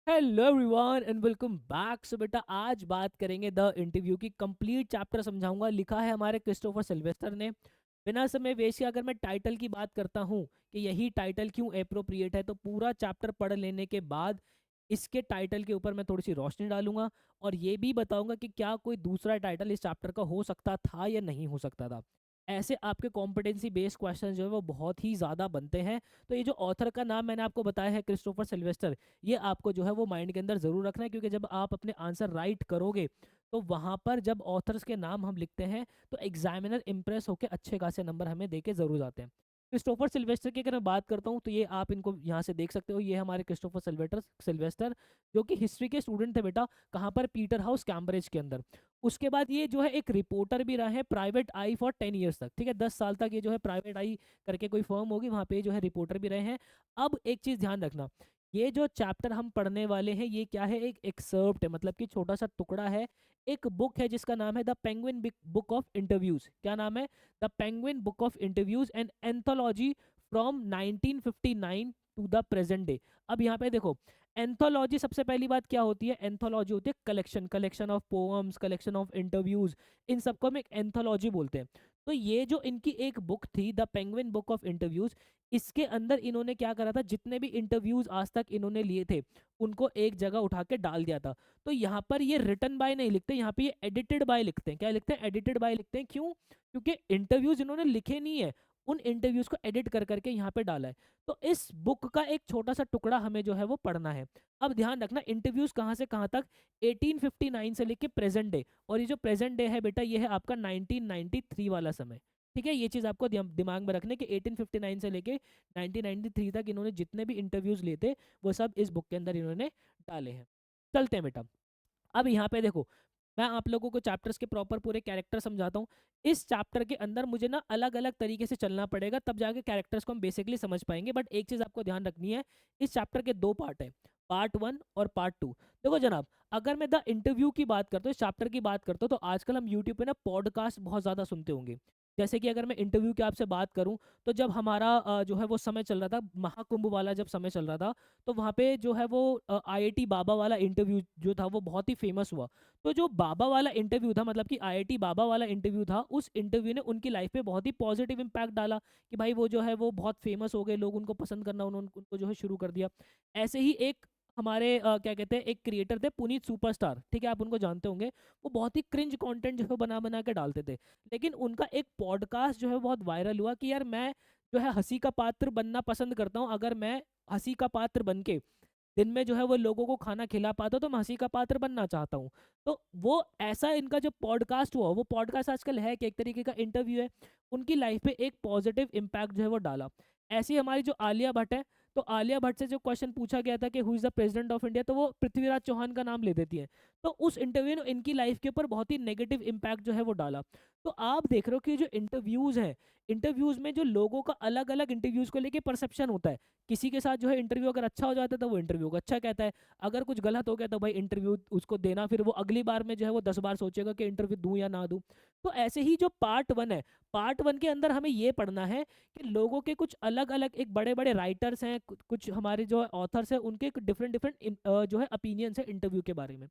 Hello everyone and welcome back. So बेटा आज बात करेंगे द इंटरव्यू की कंप्लीट चैप्टर समझाऊंगा। लिखा है हमारे क्रिस्टोफर सिल्वेस्टर ने। बिना समय वेस्ट किए अगर मैं टाइटल की बात करता हूँ कि यही टाइटल क्यों एप्रोप्रिएट है, तो पूरा चैप्टर पढ़ लेने के बाद इसके टाइटल के ऊपर मैं थोड़ी सी रोशनी डालूंगा और ये भी बताऊंगा कि क्या कोई दूसरा टाइटल इस चैप्टर का हो सकता था या नहीं हो सकता था। ऐसे आपके कॉम्पिटेंसी बेस्ड क्वेश्चन जो है वो बहुत ही ज़्यादा बनते हैं। तो ये जो ऑथर का नाम मैंने आपको बताया है क्रिस्टोफर सिल्वेस्टर, ये आपको जो है वो माइंड के अंदर ज़रूर रखना है, क्योंकि जब आप अपने आंसर राइट करोगे तो वहाँ पर जब ऑथर्स के नाम हम लिखते हैं तो एग्जामिनर इंप्रेस होकर अच्छे खासे नंबर हमें दे के ज़रूर जाते हैं। क्रिस्टोफर सिल्वेस्टर की अगर मैं बात करता हूँ तो ये आप इनको यहाँ से देख सकते हो, ये हमारे क्रिस्टोफर सिल्वेस्टर जो कि हिस्ट्री के स्टूडेंट थे बेटा। कहाँ पर? पीटर हाउस कैम्ब्रिज के अंदर। उसके बाद ये जो है एक रिपोर्टर भी रहा है प्राइवेट आई फॉर 10 ईयर्स तक। ठीक है, 10 साल तक ये जो है प्राइवेट आई करके कोई फर्म होगी वहाँ पे जो है रिपोर्टर भी रहे हैं। अब एक चीज़ ध्यान रखना, ये जो चैप्टर हम पढ़ने वाले हैं ये क्या है? एक एक्सर्प्ट है, मतलब कि छोटा सा टुकड़ा है। एक बुक है जिसका नाम है the penguin book of interviews. क्या नाम है? The penguin book of interviews and anthology from 1959 to the present day. अब यहाँ पे देखो, एंथोलॉजी सबसे पहली बात क्या होती है? एंथोलॉजी होती है collection, collection of poems, collection of interviews, इन सबको हम एक एंथोलॉजी बोलते हैं। तो ये जो इनकी एक बुक थी the penguin book of interviews, इसके अंदर इन्होंने क्या करा था, जितने भी इंटरव्यूज आज तक इन्होंने लिए थे उनको एक जगह उठा के डाल दिया था। तो यहाँ पर ये रिटन बाय नहीं लिखते, यहाँ पे ये एडिटेड बाय लिखते हैं। क्या लिखते हैं? एडिटेड बाय लिखते हैं। क्यों? क्योंकि इंटरव्यूज इन्होंने लिखे नहीं है, उन इंटरव्यूज को एडिट कर करके यहाँ पे डाला है। तो इस बुक का एक छोटा सा टुकड़ा हमें जो है वो पढ़ना है। अब ध्यान रखना, इंटरव्यूज कहाँ से कहाँ तक? 1859 से लेके प्रेजेंट डे। और ये जो प्रेजेंट डे है बेटा, ये है आपका 1993 वाला समय। ठीक है, ये चीज़ आपको दिमाग में रखने कि 1859 से लेके 1993 तक इन्होंने जितने भी इंटरव्यूज लिए थे वो सब इस बुक के अंदर इन्होंने डाले हैं। चलते हैं बेटा। अब यहाँ पे देखो, मैं आप लोगों को चैप्टर्स के प्रॉपर पूरे कैरेक्टर समझाता हूँ। इस चैप्टर के अंदर मुझे ना अलग अलग तरीके से चलना पड़ेगा, तब जाके कैरेक्टर्स को हम बेसिकली समझ पाएंगे। बट एक चीज़ आपको ध्यान रखनी है, इस चैप्टर के दो पार्ट है, पार्ट 1 और पार्ट 2। देखो जनाब, अगर मैं द इंटरव्यू की बात करता हूँ, इस चैप्टर की बात करता हूँ, तो आजकल हम यूट्यूब पे ना पॉडकास्ट बहुत ज़्यादा सुनते होंगे। जैसे कि अगर मैं इंटरव्यू की आपसे बात करूं, तो जब हमारा जो है वो समय चल रहा था, महाकुंभ वाला जब समय चल रहा था, तो वहाँ पे जो है वो आईआईटी बाबा वाला इंटरव्यू जो था वो बहुत ही फेमस हुआ। तो जो बाबा वाला इंटरव्यू था, मतलब कि आईआईटी बाबा वाला इंटरव्यू था, उस इंटरव्यू ने उनकी लाइफ पे बहुत ही पॉजिटिव इम्पैक्ट डाला कि भाई वो जो है वो बहुत फेमस हो गए, लोग उनको पसंद करना उन्होंने उनको जो है शुरू कर दिया। ऐसे ही एक हमारे क्या कहते हैं, एक क्रिएटर थे पुनीत सुपरस्टार। ठीक है, आप उनको जानते होंगे। वो बहुत ही क्रिंज कंटेंट जो है बना बना के डालते थे, लेकिन उनका एक पॉडकास्ट जो है बहुत वायरल हुआ कि यार मैं जो है हंसी का पात्र बनना पसंद करता हूँ। अगर मैं हंसी का पात्र बन के दिन में जो है वो लोगों को खाना खिला पाता तो मैं हंसी का पात्र बनना चाहता हूँ। तो वो ऐसा इनका जो पॉडकास्ट हुआ, वो पॉडकास्ट आजकल है कि एक तरीके का इंटरव्यू है, उनकी लाइफ पे एक पॉजिटिव इम्पैक्ट जो है वो डाला। ऐसी हमारी जो आलिया भट्ट है, तो आलिया भट्ट से जो क्वेश्चन पूछा गया था कि who is the president of India, तो वो पृथ्वीराज चौहान का नाम ले देती है। तो उस इंटरव्यू ने इनकी लाइफ के ऊपर बहुत ही नेगेटिव इम्पैक्ट जो है वो डाला। तो आप देख रहे हो कि जो इंटरव्यूज हैं, इंटरव्यूज में जो लोगों का अलग अलग इंटरव्यूज को लेके परसेप्शन होता है। किसी के साथ जो है इंटरव्यू अगर अच्छा हो जाता है तो वो इंटरव्यू को अच्छा कहता है, अगर कुछ गलत हो गया तो भाई इंटरव्यू उसको देना, फिर वो अगली बार में जो है वो 10 बार सोचेगा कि इंटरव्यू दूं या ना दूं। तो ऐसे ही जो पार्ट 1 है, पार्ट 1 के अंदर हमें ये पढ़ना है कि लोगों के कुछ अलग अलग, एक बड़े बड़े राइटर्स हैं, कुछ हमारे जो ऑथर्स हैं, उनके डिफरेंट डिफरेंट जो है ओपिनियंस है इंटरव्यू के बारे में।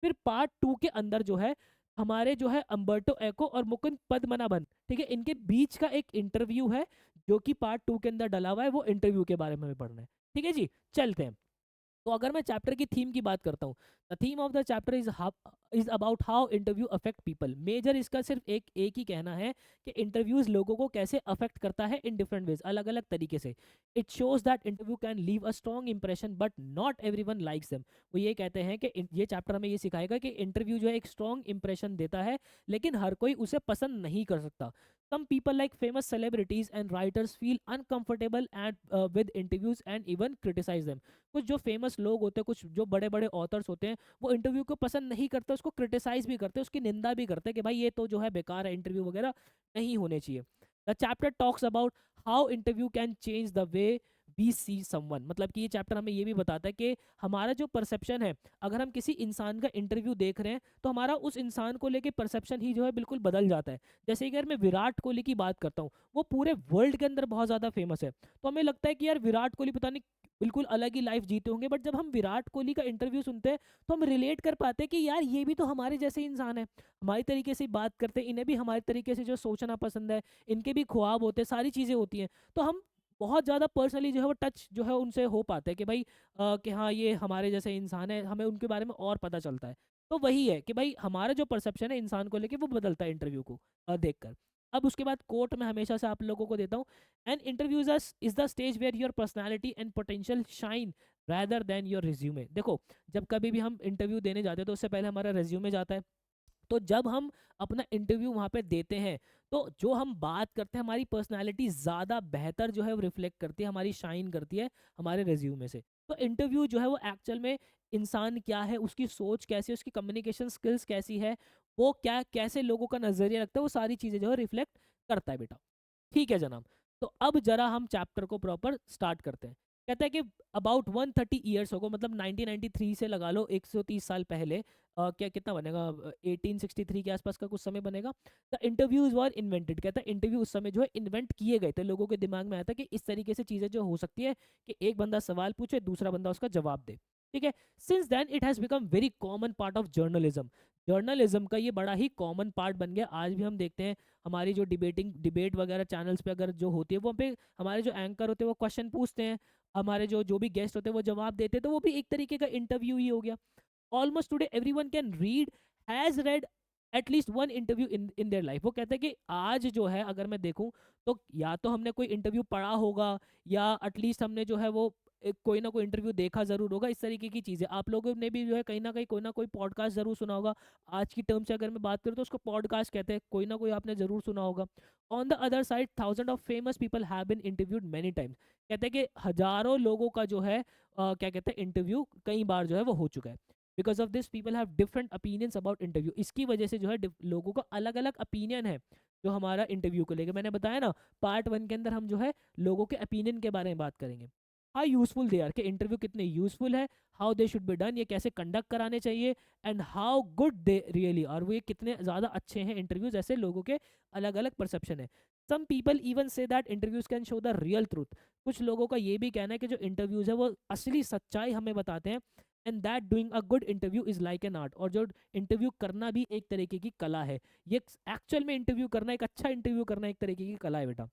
फिर पार्ट 2 के अंदर जो है हमारे जो है अम्बर्टो एको और मुकुंद पद्मनाभन, ठीक है, इनके बीच का एक इंटरव्यू है जो कि पार्ट 2 के अंदर डला हुआ है। वो इंटरव्यू के बारे में हमें पढ़ना है। ठीक है जी, चलते हैं। तो अगर मैं चैप्टर की थीम की बात करता हूँ, the theme of the chapter is about how interview affect people. Major इसका सिर्फ एक ही कहना है कि इंटरव्यूज लोगों को कैसे अफेक्ट करता है इन डिफरेंट वेज, अलग अलग तरीके से। It shows that interview can leave a strong impression but not everyone likes them. वो ये कहते हैं कि ये चैप्टर हमें ये सिखाएगा कि इंटरव्यू जो है एक स्ट्रॉन्ग इंप्रेशन देता है, लेकिन हर कोई उसे पसंद नहीं कर सकता। Some people like famous celebrities and writers feel uncomfortable with interviews and even criticize them. कुछ जो फेमस लोग होते हैं, कुछ जो बड़े बड़े ऑथर्स होते हैं, वो इंटरव्यू को पसंद नहीं करते, उसको क्रिटिसाइज भी करते हैं, उसकी निंदा भी करते हैं कि भाई ये तो जो है बेकार है, इंटरव्यू वगैरह नहीं होने चाहिए। The chapter talks about how interview can change the way we see someone. मतलब कि ये चैप्टर हमें ये भी बताता है कि हमारा जो परसेप्शन है, अगर हम किसी इंसान का इंटरव्यू देख रहे हैं तो हमारा उस इंसान को लेके परसेप्शन ही जो है बिल्कुल बदल जाता है। जैसे कि अगर मैं विराट कोहली की बात करता हूँ, वो पूरे वर्ल्ड के अंदर बहुत ज़्यादा फेमस है, तो हमें लगता है कि यार विराट कोहली पता नहीं बिल्कुल अलग ही लाइफ जीते होंगे, बट जब हम विराट कोहली का इंटरव्यू सुनते हैं तो हम रिलेट कर पाते हैं कि यार ये भी तो हमारे जैसे इंसान है, हमारी तरीके से बात करते हैं, इन्हें भी हमारे तरीके से जो सोचना पसंद है, इनके भी ख्वाब होते हैं, सारी चीज़ें होती हैं। तो हम बहुत ज़्यादा पर्सनली जो है वो टच जो है उनसे हो पाता है कि भाई कि हाँ ये हमारे जैसे इंसान है, हमें उनके बारे में और पता चलता है। तो वही है कि भाई हमारा जो परसेप्शन है इंसान को लेके वो बदलता है इंटरव्यू को देखकर। अब उसके बाद कोट मैं हमेशा से आप लोगों को देता हूँ, an interview is the stage where your personality and potential shine rather then your resume. देखो, जब कभी भी हम इंटरव्यू देने जाते हैं तो उससे पहले हमारा रिज्यूमे जाता है। तो जब हम अपना इंटरव्यू वहाँ पे देते हैं तो जो हम बात करते हैं हमारी पर्सनालिटी ज़्यादा बेहतर जो है वो रिफ्लेक्ट करती है, हमारी शाइन करती है हमारे रिज्यूमे से। तो इंटरव्यू जो है वो एक्चुअल में इंसान क्या है, उसकी सोच कैसी है, उसकी कम्युनिकेशन स्किल्स कैसी है, वो क्या कैसे लोगों का नज़रिया रखता है, वो सारी चीज़ें जो है रिफ्लेक्ट करता है बेटा। ठीक है जनाब। तो अब जरा हम चैप्टर को प्रॉपर स्टार्ट करते हैं। कहता है कि अबाउट 130 ईयर्स होगा, मतलब 1993 से लगा लो 130 साल पहले, क्या कितना बनेगा, 1863 के आसपास का कुछ समय बनेगा। The interviews were invented. कहता है इंटरव्यू उस समय जो है इन्वेंट किए गए थे, लोगों के दिमाग में आया था कि इस तरीके से चीज़ें जो हो सकती है कि एक बंदा सवाल पूछे, दूसरा बंदा उसका जवाब दे। ठीक है। Since then it has become very common part of journalism. Journalism का ये बड़ा ही कॉमन पार्ट बन गया। आज भी हम देखते हैं हमारी जो डिबेट वगैरह चैनल्स पे अगर जो होती है, वो पे हमारे जो एंकर होते हैं वो क्वेश्चन पूछते हैं, हमारे जो जो भी गेस्ट होते हैं वो जवाब देते हैं, तो वो भी एक तरीके का इंटरव्यू ही हो गया। Almost today everyone can read, has red at least one interview in their life. वो कहते हैं कि आज जो है अगर मैं देखूं तो या तो हमने कोई इंटरव्यू पढ़ा होगा, या एटलीस्ट हमने जो है वो कोई ना कोई इंटरव्यू देखा जरूर होगा। इस तरीके की चीज़ें आप लोगों ने भी जो है कहीं ना कहीं कोई ना कोई पॉडकास्ट जरूर सुना होगा। आज की टर्म से अगर मैं बात करूँ तो उसको पॉडकास्ट कहते हैं, कोई ना कोई आपने जरूर सुना होगा। On the other side thousand of famous people have been interviewed many times. कहते हैं कि हजारों लोगों का जो है क्या कहते हैं इंटरव्यू कई बार जो है वो हो चुका है। Because of this people have different opinions about interview. इसकी वजह से जो है लोगों का अलग अलग ओपिनियन है जो हमारा इंटरव्यू को लेकर। मैंने बताया ना पार्ट 1 के अंदर हम जो है लोगों के ओपिनियन के बारे में बात करेंगे। हाउ यूजफुल दे आर, के इंटरव्यू कितने यूजफुल है, how they should be done, ये कैसे कंडक्ट कराने चाहिए, and how good they really are, वो ये कितने ज़्यादा अच्छे हैं इंटरव्यूज, ऐसे लोगों के अलग अलग परसेप्शन है। Some people even say that interviews can show the real truth. कुछ लोगों का ये भी कहना है कि जो इंटरव्यूज है वो असली सच्चाई हमें बताते हैं, and that doing a good interview is like an art. और जो इंटरव्यू करना भी एक तरीके की कला है। ये एक्चुअल में इंटरव्यू करना, एक अच्छा इंटरव्यू करना एक तरीके की कला है बेटा।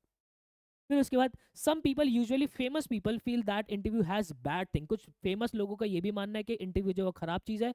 फिर उसके बाद some people usually famous people feel that interview has bad thing. कुछ फेमस लोगों का ये भी मानना है कि इंटरव्यू जो है खराब चीज़ है।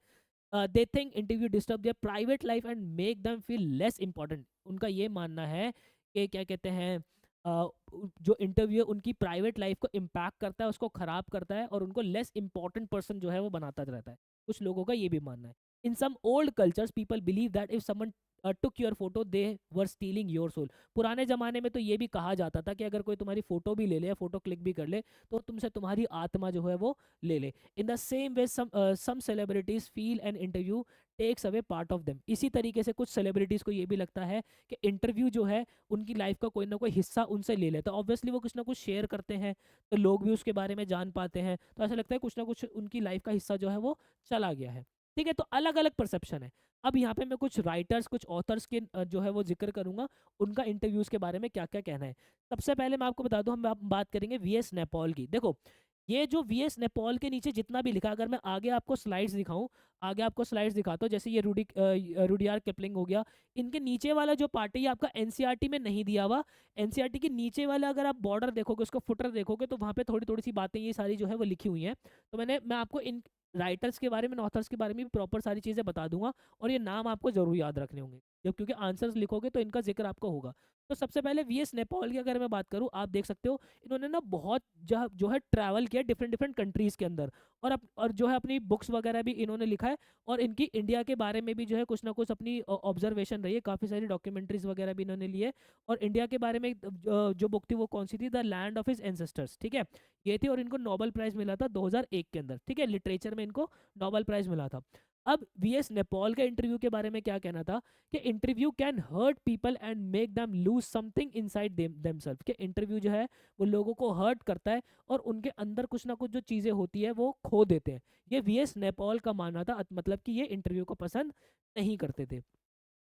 They think interview disturb there private life and make them feel less important. उनका ये मानना है कि क्या कहते हैं जो इंटरव्यू है उनकी प्राइवेट लाइफ को इम्पैक्ट करता है, उसको खराब करता है और उनको लेस इंपॉर्टेंट पर्सन जो है वो बनाता रहता है। कुछ लोगों का ये भी मानना है। In some old cultures people believe that if someone took your photo they were stealing your soul. पुराने ज़माने में तो ये भी कहा जाता था कि अगर कोई तुम्हारी फ़ोटो भी ले ले, फ़ोटो क्लिक भी कर ले, तो तुमसे तुम्हारी आत्मा जो है वो ले ले। In the same way some celebrities feel an interview takes away part of them. इसी तरीके से कुछ सेलिब्रिटीज़ को ये भी लगता है कि इंटरव्यू जो है उनकी लाइफ का कोई ना कोई हिस्सा उनसे ले लेता है। ऑब्वियसली वो कुछ ना कुछ शेयर करते हैं तो लोग भी उसके बारे में जान पाते हैं, तो ऐसा लगता है कुछ ना कुछ उनकी लाइफ का हिस्सा जो है वो चला गया है। ठीक है, तो अलग अलग परसेप्शन है। अब यहाँ पे मैं कुछ राइटर्स, कुछ ऑथर्स के जो है वो जिक्र करूंगा, उनका इंटरव्यूज के बारे में क्या क्या कहना है। सबसे पहले मैं आपको बता दूं, हम बात करेंगे वीएस नैपॉल की। देखो, ये जो वीएस नैपॉल के नीचे जितना भी लिखा, अगर मैं आगे आपको स्लाइड्स दिखाऊं, आगे आपको स्लाइड्स दिखाता हूँ, जैसे ये रुडियार किपलिंग हो गया, इनके नीचे वाला जो पार्ट है ये आपका एनसीईआरटी में नहीं दिया हुआ। एनसीईआरटी के नीचे वाला अगर आप बॉर्डर देखोगे, उसको फुटर देखोगे, तो वहाँ पे थोड़ी थोड़ी सी बातें ये सारी जो है वो लिखी हुई हैं। तो मैं आपको इन राइटर्स के बारे में, ऑथर्स के बारे में भी प्रॉपर सारी चीज़ें बता दूंगा, और ये नाम आपको जरूर याद रखने होंगे जब, क्योंकि आंसर्स लिखोगे तो इनका जिक्र आपको होगा। तो सबसे पहले वीएस नैपॉल की अगर मैं बात करूं, आप देख सकते हो इन्होंने ना बहुत जो है ट्रैवल किया डिफरेंट डिफरेंट कंट्रीज़ के अंदर, और जो है अपनी बुक्स वगैरह भी इन्होंने लिखा है, और इनकी इंडिया के बारे में भी जो है कुछ ना कुछ अपनी ऑब्जर्वेशन रही है, काफ़ी सारी डॉक्यूमेंट्रीज वगैरह भी इन्होंने लिए। और इंडिया के बारे में जो बुक थी वो कौन सी थी, the land of his ancestors. ठीक है, ये थी, और इनको नोबेल प्राइज़ मिला था 2001 के अंदर। ठीक है, लिटरेचर में इनको नोबेल प्राइज़ मिला था। अब वीएस नेपाल के इंटरव्यू के बारे में क्या कहना था कि interview can hurt people and make them lose something inside themselves, कि इंटरव्यू जो है वो लोगों को हर्ट करता है और उनके अंदर कुछ ना कुछ जो चीज़ें होती है वो खो देते हैं। ये वीएस नेपाल का मानना था, मतलब कि ये इंटरव्यू को पसंद नहीं करते थे।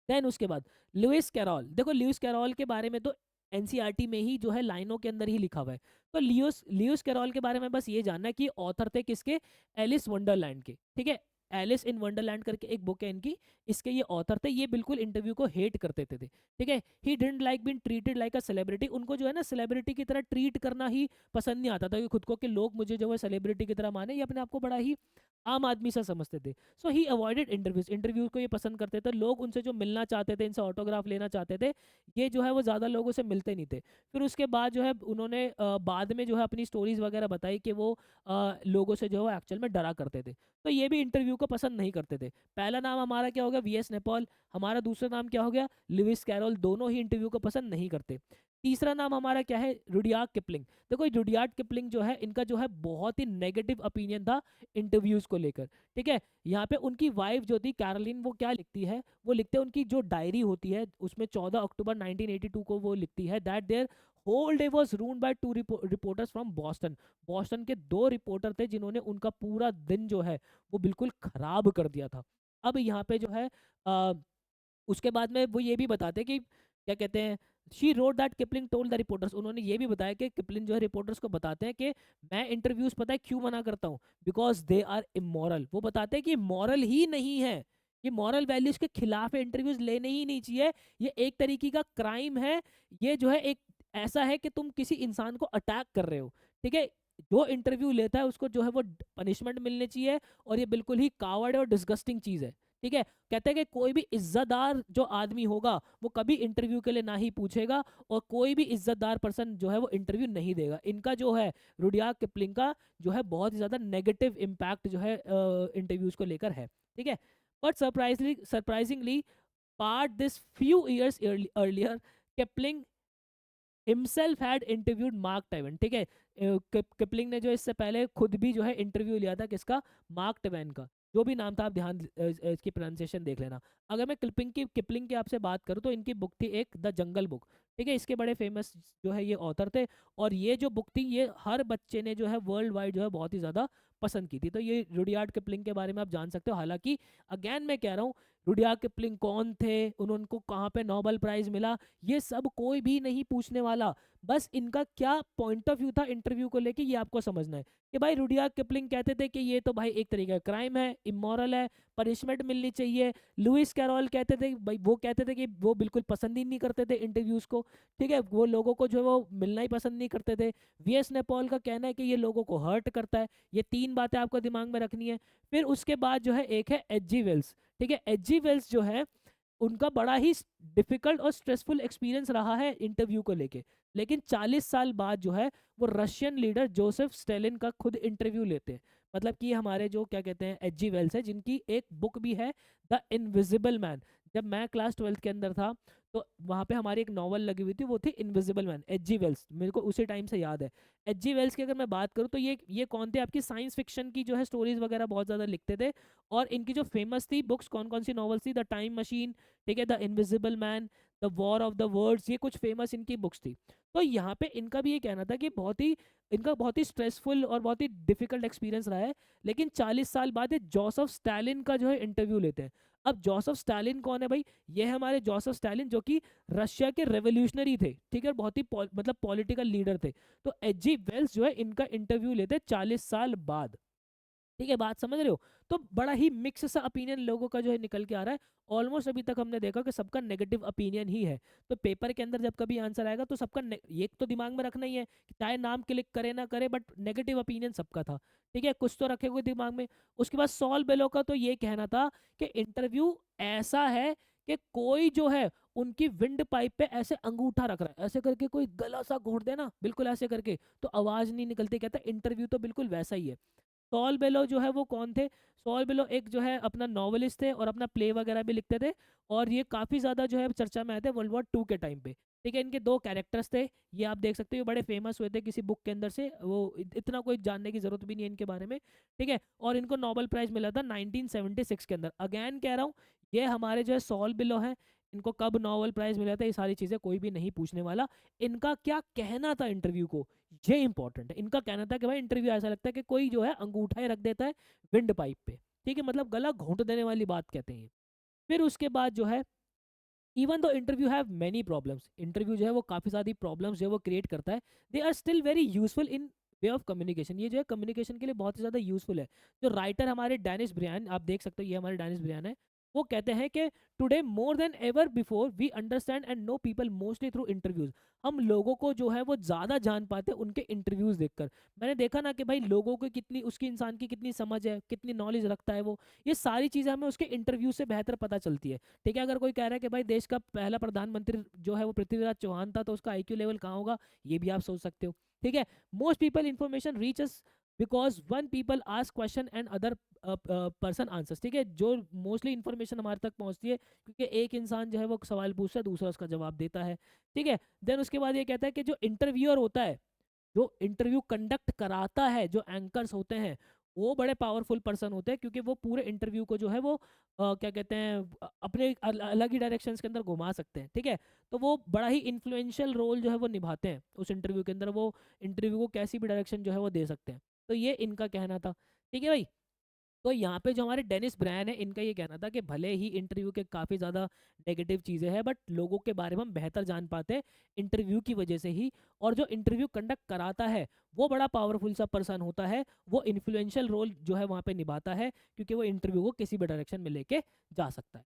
देन उसके बाद लुइस कैरोल, देखो लुइस कैरोल के बारे में तो एनसीईआरटी में ही जो है लाइनों के अंदर ही लिखा हुआ है। तो लियोस लियोस कैरोल के बारे में बस ये जानना है कि ऑथर थे किसके, एलिस वंडरलैंड के, ठीक है। एलिस इन वंडरलैंड करके एक बुक है इनकी, इसके ये ऑथर थे। ये बिल्कुल इंटरव्यू को हेट करते थे, ठीक है। He didn't like been treated like a celebrity, उनको जो है ना सेलिब्रिटी की तरह ट्रीट करना ही पसंद नहीं आता था कि खुद को कि लोग मुझे जो है सेलिब्रिटी की तरह माने, ये अपने आप को बड़ा ही आम आदमी सा समझते थे। सो ही अवॉइडेड इंटरव्यूज, इंटरव्यूज को ये पसंद करते थे। लोग उनसे जो मिलना चाहते थे, इनसे ऑटोग्राफ लेना चाहते थे, ये जो है वो ज़्यादा लोगों से मिलते नहीं थे। फिर उसके बाद जो है उन्होंने बाद में जो है अपनी स्टोरीज वगैरह बताई कि वो लोगों से जो है एक्चुअल में डरा करते थे। तो ये भी इंटरव्यू को पसंद नहीं करते थे। पहला नाम हमारा क्या हो गया, वीएस नेपाल। हमारा दूसरा नाम क्या हो गया, लुइस कैरोल। दोनों ही इंटरव्यू को पसंद नहीं करते। तीसरा नाम हमारा क्या है, रुडियार्ड किपलिंग। देखो रुडियार्ड किपलिंग जो है, इनका जो है बहुत ही नेगेटिव ओपिनियन था इंटरव्यूज को लेकर, ठीक है। यहाँ पे उनकी वाइफ जो थी कैरोलिन, वो क्या लिखती है, वो लिखते हैं उनकी जो डायरी होती है उसमें 14 अक्टूबर 1982 को वो लिखती है that their whole day was ruined by two reporters from Boston. Boston के 2 रिपोर्टर थे जिन्होंने उनका पूरा दिन जो है वो बिल्कुल खराब कर दिया था। अब यहाँ पे जो है उसके बाद में वो ये भी बताते हैं कि क्या कहते हैं, she road that Kipling told the reporters, उन्होंने ये भी बताया कि किपलिंग जो है रिपोर्टर्स को बताते हैं कि मैं इंटरव्यूज पता है क्यों मना करता हूँ, बिकॉज दे आर इमोरल। वो बताते हैं कि मॉरल ही नहीं है, ये मॉरल वैल्यूज के खिलाफ है, इंटरव्यूज लेने ही नहीं चाहिए, ये एक तरीके का क्राइम है। ये जो है एक ऐसा है कि तुम किसी इंसान को अटैक कर रहे हो, ठीक है। जो इंटरव्यू लेता है उसको जो है वो पनिशमेंट मिलनी चाहिए, और ये बिल्कुल ही कावर्ड और डिस्गस्टिंग चीज है, ठीक है। कहते हैं कि कोई भी इज्जतदार जो आदमी होगा वो कभी इंटरव्यू के लिए ना ही पूछेगा, और कोई भी इज्जतदार पर्सन जो है वो इंटरव्यू नहीं देगा। इनका जो है रुडियार्ड किपलिंग का जो है बहुत ही ज्यादा नेगेटिव इम्पैक्ट जो है इंटरव्यूज को लेकर है, ठीक है। But surprisingly part this few years earlier Kipling himself had interviewed mark Twain, ठीक है। किपलिंग ने जो इससे पहले खुद भी जो है इंटरव्यू लिया था किसका, मार्क ट्वेन का। जो भी नाम था आप ध्यान इसकी प्रोनाउंसिएशन देख लेना। अगर मैं किपलिंग की आपसे बात करूँ तो इनकी बुक थी एक द जंगल बुक, ठीक है। इसके बड़े फेमस जो है ये ऑथर थे, और ये जो बुक थी ये हर बच्चे ने जो है वर्ल्ड वाइड जो है बहुत ही ज़्यादा पसंद की थी। तो ये रुडियार्ड किपलिंग के बारे में आप जान सकते हो। हालांकि अगेन मैं कह रहा हूँ, रुडियार्ड किपलिंग कौन थे, उनको कहाँ पे नोबेल प्राइज मिला, ये सब कोई भी नहीं पूछने वाला। बस इनका क्या पॉइंट ऑफ व्यू था इंटरव्यू को लेके, ये आपको समझना है। कि भाई रुडियार्ड किपलिंग कहते थे कि ये तो भाई एक तरीके का क्राइम है, इमोरल है, पनिशमेंट मिलनी चाहिए। लुइस कैरोल कहते थे भाई, वो कहते थे कि वो बिल्कुल पसंद ही नहीं करते थे इंटरव्यूज को, ठीक है। वो लोगों को जो है वो मिलना ही पसंद नहीं करते थे। वीएस नेपाल का कहना है कि ये लोगों को हर्ट करता है। ये 3 बातें आपको दिमाग में रखनी है। फिर उसके बाद जो है एक है एच जी वेल्स, ठीक है। एच जी वेल्स जो है उनका बड़ा ही डिफिकल्ट और स्ट्रेसफुल एक्सपीरियंस रहा है इंटरव्यू को लेके, लेकिन 40 साल बाद जो है वो रशियन लीडर जोसेफ स्टेलिन का खुद इंटरव्यू लेते हैं। मतलब कि हमारे जो क्या कहते हैं एच जी वेल्स है, जिनकी एक बुक भी है द इनविजिबल मैन। जब मैं क्लास 12th के अंदर था तो वहाँ पे हमारी एक नॉवल लगी हुई थी, वो थी invisible man, H G Wells. मेरे को उसी टाइम से याद है। एच जी वेल्स की अगर मैं बात करूँ तो ये कौन थे, आपकी साइंस फिक्शन की जो है स्टोरीज वगैरह बहुत ज़्यादा लिखते थे। और इनकी जो फेमस थी बुक्स, कौन कौन सी नॉवल्स थी, द टाइम मशीन, ठीक है, the invisible man, the war of the words, ये कुछ फेमस इनकी बुक्स थी। तो यहाँ पे इनका भी ये कहना था कि इनका बहुत ही स्ट्रेसफुल और बहुत ही डिफिकल्ट एक्सपीरियंस रहा है। लेकिन 40 साल बाद ये जोसेफ स्टालिन का जो है इंटरव्यू लेते हैं। अब जोसेफ स्टालिन कौन है भाई, ये है हमारे जोसेफ स्टालिन, जो कि रशिया के रेवोल्यूशनरी थे, ठीक है, बहुत ही मतलब पॉलिटिकल लीडर थे। तो एच जी वेल्स जो है इनका इंटरव्यू लेते हैं 40 साल बाद, ठीक है। बात समझ रहे हो। तो बड़ा ही मिक्स सा ओपिनियन लोगों का जो है निकल के आ रहा है। ऑलमोस्ट अभी तक हमने देखा कि सबका नेगेटिव ओपिनियन ही है। तो पेपर के अंदर जब कभी आंसर आएगा तो सबका ये तो दिमाग में रखना ही है कि चाहे नाम क्लिक करे ना करे, बट नेगेटिव ओपिनियन सबका था, ठीक है। कुछ तो रखे हुए दिमाग में। उसके बाद सॉल बेलो का तो ये कहना था कि इंटरव्यू ऐसा है कि कोई जो है उनकी विंड पाइप पे ऐसे अंगूठा रख रहा है, ऐसे करके कोई गला सा घोट देना बिल्कुल ऐसे करके, तो आवाज नहीं निकलती। कहता इंटरव्यू तो बिल्कुल वैसा ही है। सॉल बेलो जो है वो कौन थे, सॉल बेलो एक जो है अपना नॉवलिस्ट थे और अपना प्ले वगैरह भी लिखते थे। और ये काफ़ी ज़्यादा जो है चर्चा में आए थे वर्ल्ड वॉर 2 के टाइम पे। ठीक है। इनके दो कैरेक्टर्स थे, ये आप देख सकते हो, ये बड़े फेमस हुए थे किसी बुक के अंदर से, वो इतना कोई जानने की जरूरत भी नहीं है इनके बारे में। ठीक है, और इनको नोबेल प्राइज मिला था 1976 के अंदर। अगेन कह रहा हूँ, ये हमारे जो है सॉल बिलो है, इनको कब नोबेल प्राइज मिला था ये सारी चीजें कोई भी नहीं पूछने वाला। इनका क्या कहना था इंटरव्यू को, ये इंपॉर्टेंट है। इनका कहना था कि भाई इंटरव्यू ऐसा लगता है कि कोई जो है अंगूठा ही रख देता है विंड पाइप पे। ठीक है, मतलब गला घोंट देने वाली बात कहते हैं। फिर उसके बाद जो है, even though interview have many problems, interview जो है वो काफ़ी सारी प्रॉब्लम्स जो है वो क्रिएट करता है, they are still very useful in way of communication. ये जो है कम्युनिकेशन के लिए बहुत ही ज़्यादा यूजफुल है। जो राइटर हमारे डैनिश ब्रियान, आप देख सकते हो ये हमारे डैनिश ब्रियान है, वो कहते हैं कि today more than ever before we understand and know people mostly through interviews. हम लोगों को जो है वो ज़्यादा जान पाते हैं उनके इंटरव्यूज देखकर। मैंने देखा ना कि भाई लोगों को कितनी, उसकी इंसान की कितनी समझ है, कितनी नॉलेज रखता है वो, ये सारी चीज़ें हमें उसके इंटरव्यू से बेहतर पता चलती है। ठीक है, अगर कोई कह रहा है कि भाई देश का पहला प्रधानमंत्री जो है वो पृथ्वीराज चौहान था, तो उसका आईक्यू लेवल कहाँ होगा, ये भी आप सोच सकते हो। ठीक है, most people information reaches because one people ask question and other person answers. ठीक है, जो मोस्टली इंफॉर्मेशन हमारे तक पहुंचती है क्योंकि एक इंसान जो है वो सवाल पूछता है, दूसरा उसका जवाब देता है। ठीक है, देन उसके बाद ये कहता है कि जो इंटरव्यूअर होता है, जो इंटरव्यू कंडक्ट कराता है, जो एंकर्स होते हैं, वो बड़े पावरफुल पर्सन होते हैं क्योंकि वो पूरे इंटरव्यू को जो है वो क्या कहते हैं अपने अलग ही डायरेक्शंस के अंदर घुमा सकते हैं। ठीक है, तो वो बड़ा ही इन्फ्लुएंशियल रोल जो है वो निभाते हैं उस इंटरव्यू के अंदर, वो इंटरव्यू को कैसी भी डायरेक्शन जो है वो दे सकते हैं। तो ये इनका कहना था। ठीक है भाई, तो यहाँ पे जो हमारे डेनिस ब्रायन है, इनका ये कहना था कि भले ही इंटरव्यू के काफ़ी ज़्यादा नेगेटिव चीज़ें हैं, बट लोगों के बारे में हम बेहतर जान पाते हैं इंटरव्यू की वजह से ही। और जो इंटरव्यू कंडक्ट कराता है वो बड़ा पावरफुल सा पर्सन होता है, वो इन्फ्लुएंशियल रोल जो है वहाँ पे निभाता है क्योंकि वो इंटरव्यू को किसी भी डायरेक्शन में लेके जा सकता है।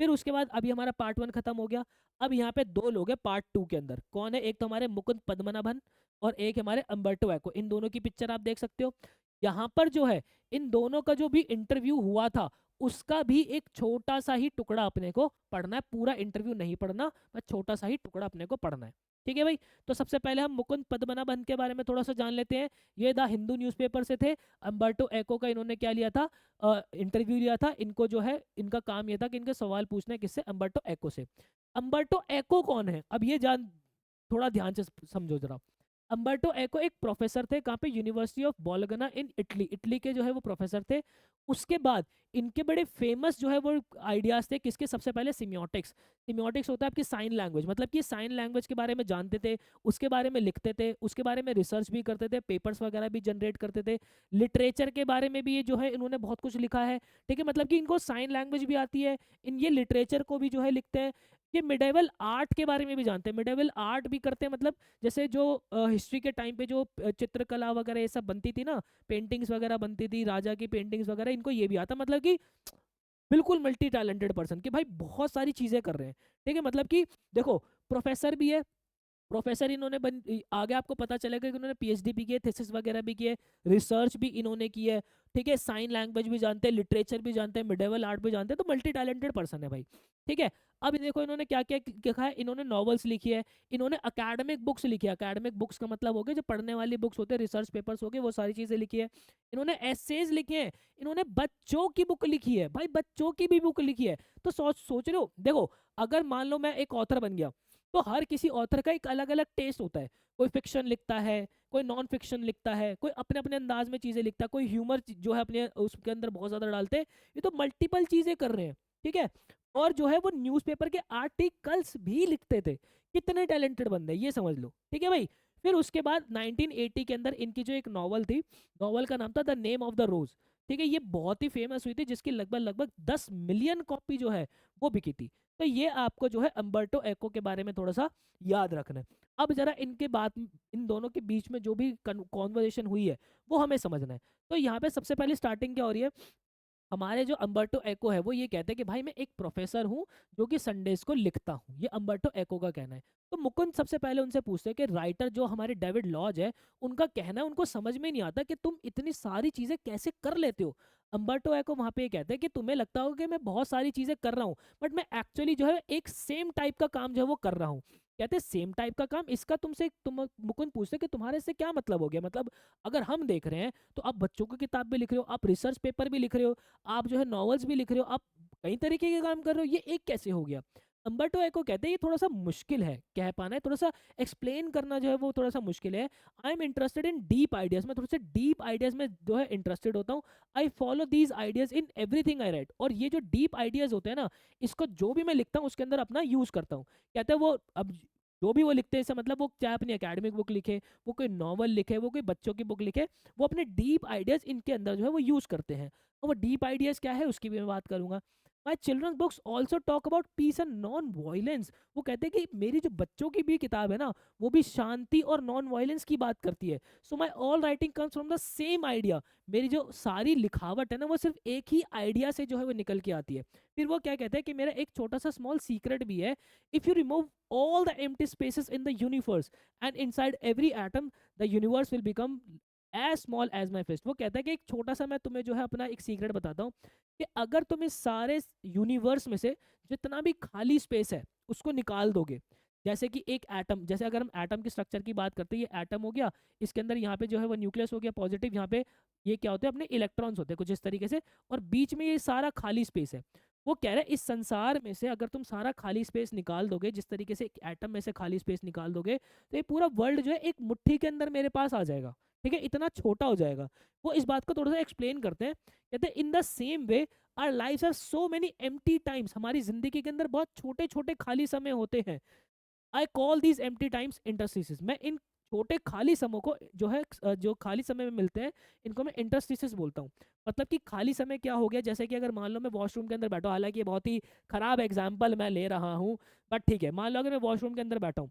फिर उसके बाद अभी हमारा पार्ट 1 खत्म हो गया। अब यहाँ पे दो लोग हैं पार्ट 2 के अंदर। कौन है? एक तो हमारे मुकुंद पद्मनाभन और एक हमारे अम्बर्टो एको। इन दोनों की पिक्चर आप देख सकते हो। यहाँ पर जो है इन दोनों का जो भी इंटरव्यू हुआ था उसका भी एक छोटा सा ही टुकड़ा अपने को पढ़ना है। पूरा इंटरव्यू नहीं पढ़ना, बस छोटा सा ही टुकड़ा अपने को पढ़ना है। ठीक है भाई, तो सबसे पहले हम मुकुंद पद्मनाभन के बारे में थोड़ा सा जान लेते हैं। ये द हिंदू न्यूज़पेपर से थे। अम्बर्टो एको का इन्होंने क्या लिया था, इंटरव्यू लिया था। इनको जो है इनका काम ये था कि इनके सवाल पूछने किससे, अम्बर्टो एको से। अम्बर्टो एको कौन है, अब ये जान, थोड़ा ध्यान से समझो जरा। अम्बर्टो एको एक प्रोफेसर थे, कहाँ पे, university of bologna in Italy, Italy के जो है वो प्रोफेसर थे। उसके बाद इनके बड़े फेमस जो है वो आइडियाज थे किसके, सबसे पहले सिमियोटिक्स। सिमियोटिक्स होता है आपकी साइन लैंग्वेज, मतलब कि साइन लैंग्वेज के बारे में जानते थे, उसके बारे में लिखते थे, उसके बारे में रिसर्च भी करते थे, पेपर्स वगैरह भी जनरेट करते थे। लिटरेचर के बारे में भी ये जो है इन्होंने बहुत कुछ लिखा है। ठीक है, मतलब कि इनको साइन लैंग्वेज भी आती है, इन ये लिटरेचर को भी जो है लिखते हैं। ये मिडेवल आर्ट के बारे में भी जानते हैं, मिडेवल आर्ट भी करते हैं, मतलब जैसे जो हिस्ट्री के टाइम पे जो चित्रकला वगैरह ये सब बनती थी ना, पेंटिंग्स वगैरह बनती थी, राजा की पेंटिंग्स वगैरह, इनको ये भी आता, मतलब कि बिल्कुल मल्टी टैलेंटेड पर्सन कि भाई बहुत सारी चीजें कर रहे हैं। ठीक है, मतलब कि देखो, प्रोफेसर भी है, प्रोफेसर इन्होंने आगे आपको पता चलेगा कि इन्होंने पीएचडी भी की है, थीसिस वगैरह भी की है, रिसर्च भी इन्होंने की है। ठीक है, साइन लैंग्वेज भी जानते हैं, लिटरेचर भी जानते हैं, मिडेवल आर्ट भी जानते हैं, तो मल्टी टैलेंटेड पर्सन है भाई। ठीक है, अब देखो इन्होंने क्या क्या लिखा है। इन्होंने नॉवेल्स लिखी है, इन्होंने अकेडमिक बुक्स लिखी है। अकेडमिक बुक्स का मतलब हो गया जो पढ़ने वाली बुक्स होते हैं, रिसर्च पेपर्स हो गए, वो सारी चीजें लिखी है। इन्होंने एसेज लिखे हैं, इन्होंने बच्चों की बुक लिखी है, भाई बच्चों की भी बुक लिखी है। तो सोच रहे हो, देखो अगर मान लो मैं एक ऑथर बन गया, तो हर किसी ऑथर का एक अलग अलग टेस्ट होता है। कोई फिक्शन लिखता है, कोई नॉन फिक्शन लिखता है, कोई अपने अपने अंदाज में चीजें लिखता है, कोई ह्यूमर जो है अपने उसके अंदर बहुत ज्यादा डालते हैं। ये तो मल्टीपल चीजें कर रहे हैं। ठीक है, और जो है वो न्यूज़पेपर के आर्टिकल्स भी लिखते थे। कितने टैलेंटेड बंदे हैं ये समझ लो। ठीक है भाई, फिर उसके बाद 1980 के अंदर इनकी जो एक नॉवल थी, नॉवल का नाम था द नेम ऑफ द रोज। ठीक है, ये बहुत ही फेमस हुई थी, जिसकी लगभग लगभग 10 मिलियन कॉपी जो है वो बिकी थी। तो ये आपको जो है अम्बर्टो एको के बारे में थोड़ा सा याद रखना है। अब जरा इनके बात, इन दोनों के बीच में जो भी कॉन्वर्जेशन हुई है वो हमें समझना है। तो यहाँ पे सबसे पहले स्टार्टिंग क्या हो रही है, हमारे जो अम्बर्टो एको है वो ये कहते हैं कि भाई मैं एक प्रोफेसर हूँ जो कि संडेज को लिखता हूँ, ये अम्बर्टो एको का कहना है। तो मुकुंद सबसे पहले उनसे पूछते हैं कि राइटर जो हमारे डेविड लॉज है, उनका कहना है उनको समझ में नहीं आता कि तुम इतनी सारी चीजें कैसे कर लेते हो। अम्बर्टो एको वहां पे ये कहते हैं कि तुम्हें लगता होगा कि मैं बहुत सारी चीजें कर रहा हूँ, बट मैं एक्चुअली जो है एक सेम टाइप का काम जो है वो कर रहा हूँ। कहते हैं सेम टाइप का काम, इसका तुमसे तुम मुकुंद पूछते कि तुम्हारे से क्या मतलब हो गया, मतलब अगर हम देख रहे हैं तो आप बच्चों की किताब भी लिख रहे हो, आप रिसर्च पेपर भी लिख रहे हो, आप जो है नॉवेल्स भी लिख रहे हो, आप कई तरीके के काम कर रहे हो, ये एक कैसे हो गया। अंबर्टो एको कहते हैं ये थोड़ा सा मुश्किल है कह पाना है, थोड़ा सा एक्सप्लेन करना जो है वो थोड़ा सा मुश्किल है। I am interested in deep ideas, मैं थोड़े से डीप आइडियाज में जो है इंटरेस्टेड होता हूँ। I follow these ideas in everything I right, और ये जो डीप आइडियाज होते हैं ना, इसको जो भी मैं लिखता हूँ उसके अंदर अपना यूज करता हूँ। कहते हैं वो अब जो भी वो लिखते हैं इसका मतलब वो चाहे अपनी एकेडमिक बुक लिखे, वो कोई नॉवल लिखे, वो कोई बच्चों की बुक लिखे, वो अपने डीप आइडियाज इनके अंदर जो है वो यूज करते हैं। और वो डीप आइडियाज क्या है उसकी भी मैं बात करूंगा। My children's books also talk about peace and non violence. वो कहते हैं कि मेरी जो बच्चों की भी किताब है ना, वो भी शांति और नॉन वायलेंस की बात करती है। So my all writing comes from the same idea. मेरी जो सारी लिखावट है ना, वो सिर्फ एक ही आइडिया से जो है वो निकल के आती है। फिर वो क्या कहते हैं कि मेरा एक छोटा सा स्मॉल सीक्रेट भी है। If you remove all the empty spaces in the universe and inside every atom the universe will become as small as my fist। वो कहता है कि एक छोटा सा मैं तुम्हें जो है अपना एक सीक्रेट बताता हूँ कि अगर तुम इस सारे यूनिवर्स में से जितना भी खाली स्पेस है उसको निकाल दोगे, जैसे कि एक एटम, जैसे अगर हम एटम के स्ट्रक्चर की बात करते हैं, ये एटम हो गया, इसके अंदर यहाँ पे जो है वो न्यूक्लियस हो गया पॉजिटिव, यहाँ पे ये क्या होते हैं अपने इलेक्ट्रॉन्स होते हैं कुछ इस तरीके से, और बीच में ये सारा खाली स्पेस है। वो कह रहा है इस संसार में से अगर तुम सारा खाली स्पेस निकाल दोगे, जिस तरीके से एक एटम में से खाली स्पेस निकाल दोगे, तो ये पूरा वर्ल्ड जो है एक मुट्ठी के अंदर मेरे पास आ जाएगा। ठीक है, इतना छोटा हो जाएगा। वो इस बात को थोड़ा सा एक्सप्लेन करते हैं, कहते हैं in the same way our lives are so many empty times. हमारी जिंदगी के अंदर बहुत छोटे छोटे खाली समय होते हैं। I call these empty times interstices. मैं इन छोटे खाली समय को जो है जो खाली समय में मिलते हैं, इनको मैं इंटरस्टिसेस बोलता हूँ। मतलब कि खाली समय क्या हो गया, जैसे कि अगर मान लो मैं वॉशरूम के अंदर बैठा हूँ, हालांकि ये बहुत ही खराब एग्जाम्पल मैं ले रहा हूँ, बट ठीक है, मान लो अगर मैं वॉशरूम के अंदर बैठा हूँ,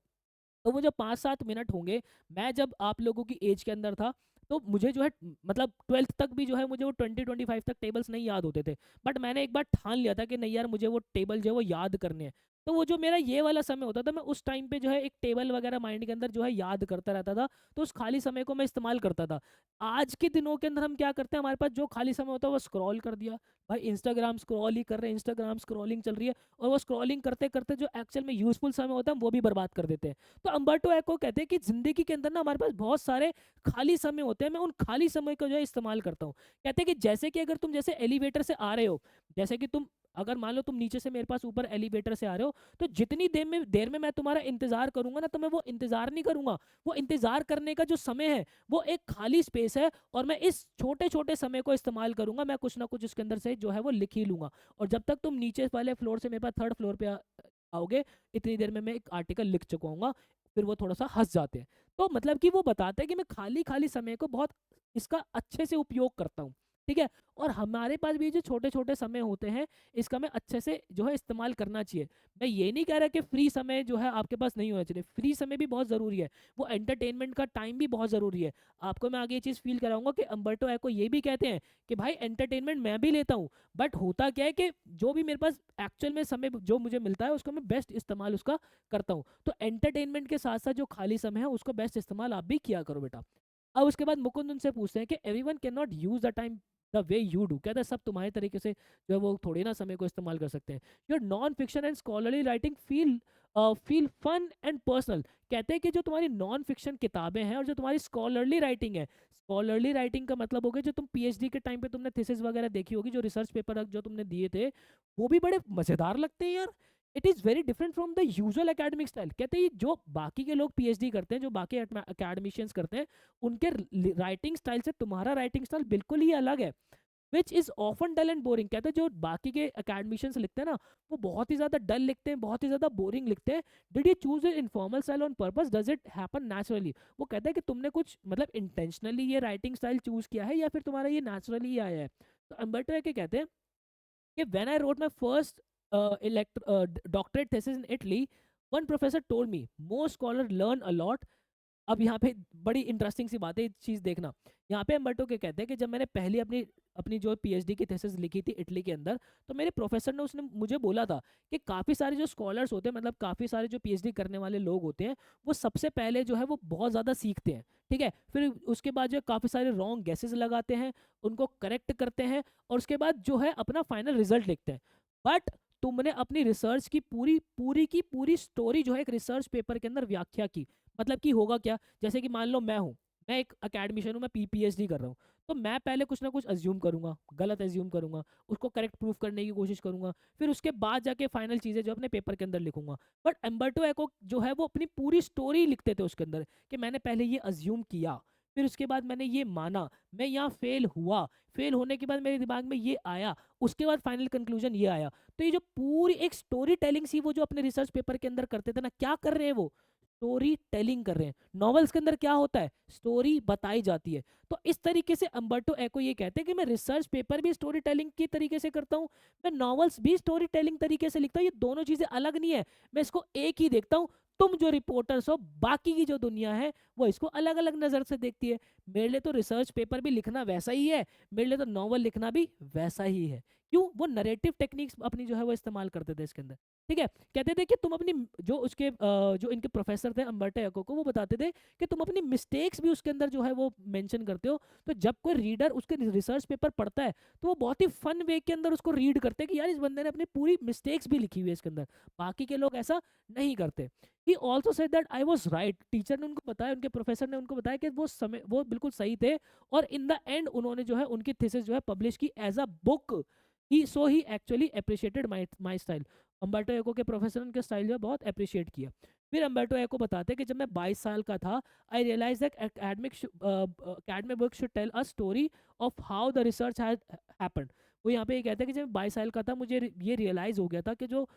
तो वो जो 5-7 मिनट होंगे, मैं जब आप लोगों की एज के अंदर था, तो मुझे जो है मतलब 12th तक भी जो है मुझे वो 20-25 तक टेबल्स नहीं याद होते थे। बट मैंने एक बार ठान लिया था कि नहीं यार, मुझे वो टेबल जो है वो याद करने हैं। तो वो जो मेरा ये वाला समय होता था, मैं उस टाइम पे जो है एक टेबल वगैरह माइंड के अंदर जो है याद करता रहता था, तो उस खाली समय को मैं इस्तेमाल करता था। आज के दिनों के अंदर हम क्या करते हैं, हमारे पास जो खाली समय होता है वो स्क्रॉल कर दिया। भाई इंस्टाग्राम स्क्रॉल ही कर रहे हैं, इंस्टाग्राम स्क्रॉलिंग चल रही है, और वो स्क्रॉलिंग करते करते जो एक्चुअल में यूजफुल समय होता है वो भी बर्बाद कर देते हैं। तो अंबर्टो एको कहते हैं कि जिंदगी के अंदर ना हमारे पास बहुत सारे खाली समय होते हैं, मैं उन खाली समय को जो है इस्तेमाल करता हूँ। कहते हैं कि जैसे कि अगर तुम जैसे एलिवेटर से आ रहे हो, जैसे कि तुम अगर मान लो तुम नीचे से मेरे पास ऊपर एलिवेटर से आ रहे हो, तो जितनी देर में मैं तुम्हारा इंतजार करूंगा ना, तो मैं वो इंतजार नहीं करूंगा। वो इंतजार करने का जो समय है वो एक खाली स्पेस है, और मैं इस छोटे छोटे समय को इस्तेमाल करूंगा, मैं कुछ ना कुछ इसके अंदर से जो है वो लिख ही लूंगा। और जब तक तुम नीचे वाले फ्लोर से मेरे पास थर्ड फ्लोर पे आओगे, इतनी देर में मैं एक आर्टिकल लिख चुका हूँ। फिर वो थोड़ा सा हंस जाते हैं। तो मतलब कि वो बताते हैं कि मैं खाली खाली समय को बहुत इसका अच्छे से उपयोग करता हूँ। ठीक है, और हमारे पास भी जो छोटे छोटे समय होते हैं, इसका मैं अच्छे से जो है इस्तेमाल करना चाहिए। मैं ये नहीं कह रहा कि फ्री समय जो है आपके पास नहीं होना चाहिए, फ्री समय भी बहुत ज़रूरी है, वो एंटरटेनमेंट का टाइम भी बहुत ज़रूरी है। आपको मैं आगे ये चीज़ फील कराऊंगा कि अंबर्टो एको ये भी कहते हैं कि भाई एंटरटेनमेंट मैं भी लेता हूँ, बट होता क्या है कि जो भी मेरे पास एक्चुअल में समय जो मुझे मिलता है उसका मैं बेस्ट इस्तेमाल उसका करता हूँ। तो एंटरटेनमेंट के साथ साथ जो खाली समय है उसको बेस्ट इस्तेमाल आप भी किया करो बेटा। अब उसके बाद मुकुंद उनसे पूछते हैं कि everyone can not use the time the way you do. कहते हैं सब तुम्हारे तरीके से जो है वो थोड़ी ना समय को इस्तेमाल कर सकते हैं। Your non fiction and scholarly writing feel fun and personal. कहते हैं कि जो तुम्हारी नॉन फिक्शन किताबें हैं और जो तुम्हारी स्कॉलरली राइटिंग है, स्कॉलरली राइटिंग का मतलब हो गया जो तुम पीएचडी के टाइम पे तुमने थीसिस वगैरह देखी होगी, जो रिसर्च पेपर जो तुमने दिए थे, वो भी बड़े मजेदार लगते हैं यार। It is very different from the usual academic style. कहते हैं जो बाकी के लोग पीएचडी करते हैं, जो बाकी एकेडमिशियंस करते हैं, उनके राइटिंग स्टाइल से तुम्हारा राइटिंग स्टाइल बिल्कुल ही अलग है, which is often dull and boring. कहते हैं जो बाकी के एकेडमिशियंस लिखते हैं ना, वो बहुत ही ज्यादा डल लिखते हैं, बहुत ही ज्यादा बोरिंग लिखते हैं। Did you choose it informal style on purpose, does it happen naturally. वो कहते हैं कि तुमने कुछ मतलब इंटेंशनली ये राइटिंग स्टाइल चूज किया है या फिर तुम्हारा ये नेचुरली ही आया है। तो अम्बर्टो के कहते हैं कि when I wrote my first doctorate thesis in Italy, one professor told me most scholars learn a lot। अब यहाँ पे बड़ी इंटरेस्टिंग सी बात है, चीज़ देखना। यहाँ पे अम्बर्टो के कहते हैं कि जब मैंने पहली अपनी अपनी जो पीएचडी की थीसिस लिखी थी इटली के अंदर, तो मेरे प्रोफेसर ने उसने मुझे बोला था कि काफ़ी सारे जो स्कॉलर्स होते हैं, मतलब काफ़ी सारे जो पीएचडी करने वाले लोग होते हैं, वो सबसे पहले जो है वो बहुत ज़्यादा सीखते हैं। ठीक है, फिर उसके बाद जो काफ़ी सारे रॉन्ग गेसेस लगाते हैं, उनको करेक्ट करते हैं, और उसके बाद जो है अपना फाइनल रिजल्ट लिखते हैं। बट तुमने अपनी रिसर्च की पूरी स्टोरी जो है एक रिसर्च पेपर के अंदर व्याख्या की। मतलब कि होगा क्या, जैसे कि मान लो मैं हूँ, मैं एक अकेडमिशियन हूँ, मैं पीपीएचडी कर रहा हूँ, तो मैं पहले कुछ ना कुछ अज्यूम करूंगा, गलत अज्यूम करूंगा, उसको करेक्ट प्रूफ करने की कोशिश करूंगा, फिर उसके बाद जाके फाइनल चीज़ें जो अपने पेपर के अंदर लिखूंगा। बट अम्बर्टो एको जो है वो अपनी पूरी स्टोरी लिखते थे उसके अंदर, कि मैंने पहले ये अज्यूम किया, फिर उसके बाद मैंने ये माना, मैं यहाँ फेल हुआ, फेल होने के बाद मेरे दिमाग में ये आया, उसके बाद फाइनल कंक्लूजन ये आया। तो ये जो पूरी एक स्टोरी टेलिंग सी वो जो अपने रिसर्च पेपर के अंदर करते थे ना, क्या कर रहे हैं वो, स्टोरी टेलिंग कर रहे हैं। नॉवेल्स के अंदर क्या होता है, स्टोरी बताई जाती है। तो इस तरीके से अम्बर्टो एको ये कहते हैं कि मैं रिसर्च पेपर भी स्टोरी टेलिंग की तरीके से करता हूँ, मैं नॉवेल्स भी स्टोरी टेलिंग तरीके से लिखता हूँ, ये दोनों चीजें अलग नहीं है, मैं इसको एक ही देखता हूँ। तुम जो रिपोर्टर्स हो, बाकी की जो दुनिया है वो इसको अलग अलग नजर से देखती है। मेरे लिए तो रिसर्च पेपर भी लिखना वैसा ही है, मेरे लिए तो नॉवल लिखना भी वैसा ही है। क्यों, वो नरेटिव टेक्निक्स अपनी जो है वो इस्तेमाल करते थे इसके अंदर। ठीक है, कहते थे कि तुम अपनी जो उसके जो इनके प्रोफेसर थे अम्बर्टो एको को, वो बताते थे कि तुम अपनी मिस्टेक्स भी उसके अंदर जो है वो मेंशन करते हो। तो जब कोई रीडर उसके रिसर्च पेपर पढ़ता है तो वो बहुत ही फन वे के अंदर उसको रीड करते हैं कि यार इस बंदे ने अपनी पूरी मिस्टेक्स भी लिखी हुई है इसके अंदर, बाकी के लोग ऐसा नहीं करते। He also said that I was right, teacher ने उनको बताया, उनके प्रोफेसर ने उनको बताया कि वो समय वो बिल्कुल सही थे, और इन द एंड उन्होंने जो है उनकी थीसिस जो है पब्लिश की as a book. He actually appreciated my style. Umberto Eco के प्रोफेसर ने उनके स्टाइल जो है बहुत अप्रिशिएट किया। फिर अम्बर्टो एको बताते हैं कि जब मैं 22 साल का था, I realise that academic book should tell a story of how the research has happened. वो यहाँ पे ये कहते हैं कि जब मैं 22 साल का था, मुझे ये रियलाइज हो गया था कि जो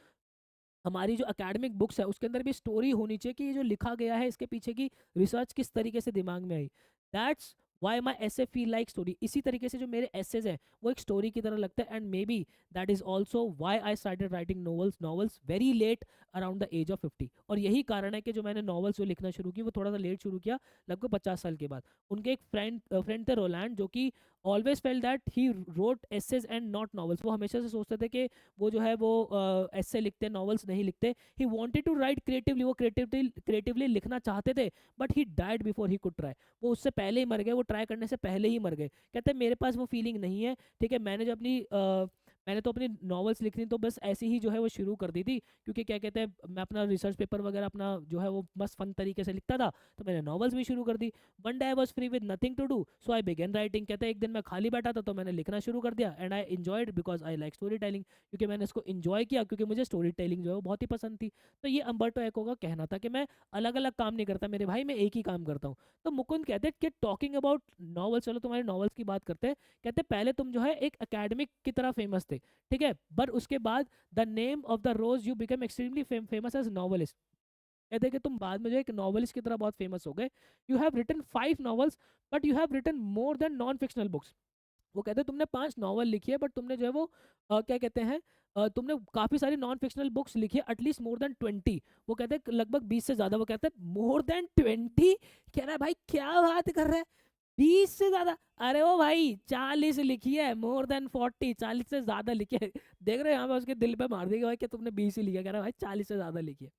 हमारी जो एकेडमिक बुक्स है उसके अंदर भी स्टोरी होनी चाहिए, कि ये जो लिखा गया है इसके पीछे की रिसर्च किस तरीके से दिमाग में आई। दैट्स वाई माई ऐसे फील लाइक स्टोरी। इसी तरीके से जो मेरे एसेज हैं वो एक स्टोरी की तरह लगता है। And may be that is also why I started writing novels very late, around the age of 50। और यही कारण है कि जो मैंने नॉवल्स जो लिखना शुरू की वो थोड़ा सा लेट शुरू किया, लगभग 50 साल के बाद। उनके एक फ्रेंड थे रोलैंड, जो कि always felt that he wrote essays and not novels. वो हमेशा से सोचते थे कि वो जो है वो ऐसे लिखते, नॉवेल्स नहीं लिखते। He wanted to write creatively, वो क्रिएटिवली लिखना चाहते थे, but he died before he could try. वो उससे पहले ही मर गए, वो ट्राई करने से पहले ही मर गए। कहते हैं मेरे पास वो फीलिंग नहीं है। ठीक है, मैंने तो अपनी नॉवेल्स लिखनी तो बस ऐसी ही जो है वो शुरू कर दी थी, क्योंकि क्या कहते हैं मैं अपना रिसर्च पेपर वगैरह अपना जो है वो मस्त फन तरीके से लिखता था, तो मैंने नॉवेल्स भी शुरू कर दी। One day I was free with nothing to do, so I began writing. कहते हैं एक दिन मैं खाली बैठा था तो मैंने लिखना शुरू कर दिया, and I enjoyed because I like story telling, क्योंकि मैंने इसको इन्जॉय किया, क्योंकि मुझे स्टोरी टेलिंग जो है वो बहुत ही पसंद थी। तो ये अम्बर्टो एको का कहना था कि मैं अलग अलग काम नहीं करता मेरे भाई, मैं एक ही काम करता हूँ। तो मुकुंद कहते हैं कि टॉकिंग अबाउट नॉवल्स, चलो तुम्हारे नॉवल्स की बात करते हैं। कहते हैं पहले तुम जो है एक एकेडमिक की तरह फेमस थे, ठीक है, बट उसके बाद the name of the rose you become extremely famous as novelist. कहते हैं कि तुम बाद में जो एक नॉवलिस्ट की तरह बहुत फेमस हो गए। You have written 5 novels, but you have written more than non fictional books. वो कहते हैं तुमने 5 नॉवल लिखी है, बट तुमने जो है वो क्या कहते हैं तुमने काफ़ी सारी नॉन फिक्शनल बुक्स लिखी है, एटलीस्ट मोर देन 20। वो कहते हैं लगभग 20 से ज़्यादा। वो कहते हैं मोर देन 20। कह रहा है भाई क्या बात कर रहा है, 20 से ज़्यादा? अरे वो भाई 40 लिखी है, मोर देन 40, 40 से ज़्यादा लिखी है। देख रहे हो यहाँ पे उसके दिल पे मार देगा भाई कि तुमने 20 ही लिखा। कह रहा है भाई 40 से ज़्यादा लिखी है।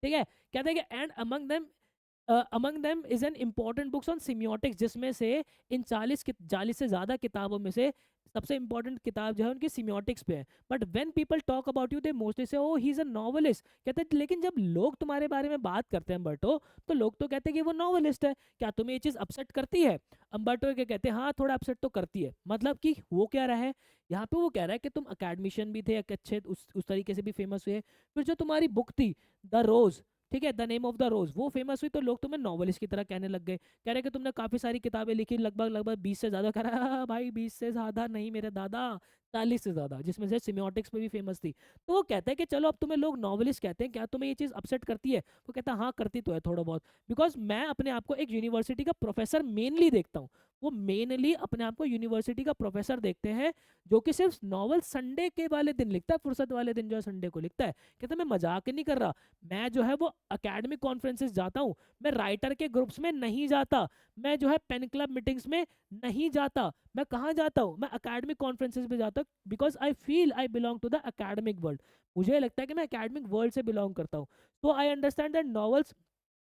ठीक है, कहते हैं कि and among them is an important books on semiotics, जिसमें से इन 40 से ज़्यादा किताबों में से सबसे इंपॉर्टेंट किताब जो है उनकी सिमियोटिक्स पे है। But when people talk about you they mostly से ओ ही इज़ अ नॉवलिस्ट। कहते हैं लेकिन जब लोग तुम्हारे बारे में बात करते हैं अम्बर्टो, तो लोग तो कहते हैं कि वो नॉवलिस्ट है। क्या तुम्हें ये चीज़ अपसेट करती है? अम्बर्टो के कहते हैं हाँ थोड़ा अपसेट तो करती है। मतलब कि वो कह रहा है, यहाँ पे वो कह रहा है कि तुम अकेडमिशियन भी थे, एक अच्छे उस तरीके से भी फेमस हुए, फिर जो तुम्हारी बुक थी द रोज, ठीक है, द नेम ऑफ द रोज, वो फेमस हुई तो लोग तुम्हें नॉवलिस्ट की तरह कहने लग गए। कह रहे कि तुमने काफी सारी किताबें लिखी, लगभग लगभग 20 से ज्यादा। कह रहा है भाई 20 से ज्यादा नहीं मेरे दादा, 40 से ज्यादा, जिसमें से सिमियोटिक्स में भी फेमस थी। तो वो कहता है कि चलो अब तुम्हें लोग नॉवलिस्ट कहते हैं, क्या तुम्हें ये चीज़ अपसेट करती है? वो कहता है हाँ करती तो है थोड़ा बहुत, बिकॉज मैं अपने आप को एक यूनिवर्सिटी का प्रोफेसर मेनली देखता हूँ। वो मेनली अपने आप को यूनिवर्सिटी का प्रोफेसर देखते हैं, जो कि सिर्फ नॉवल संडे के वाले दिन लिखता है, फुर्सत वाले दिन जो है संडे को लिखता है। कहता है मैं मजाक ही नहीं कर रहा, मैं जो है वो अकेडमिक कॉन्फ्रेंसेस जाता हूँ, मैं राइटर के ग्रुप्स में नहीं जाता, मैं जो है पेन क्लब मीटिंग्स में नहीं जाता, मैं कहाँ जाता हूँ, मैं अकेडमिक कॉन्फ्रेंसेस में जाता हूँ, because I feel I belong to the academic world. मुझे लगता है कि मैं अकेडमिक वर्ल्ड से बिलोंग करता हूँ। तो I understand that novels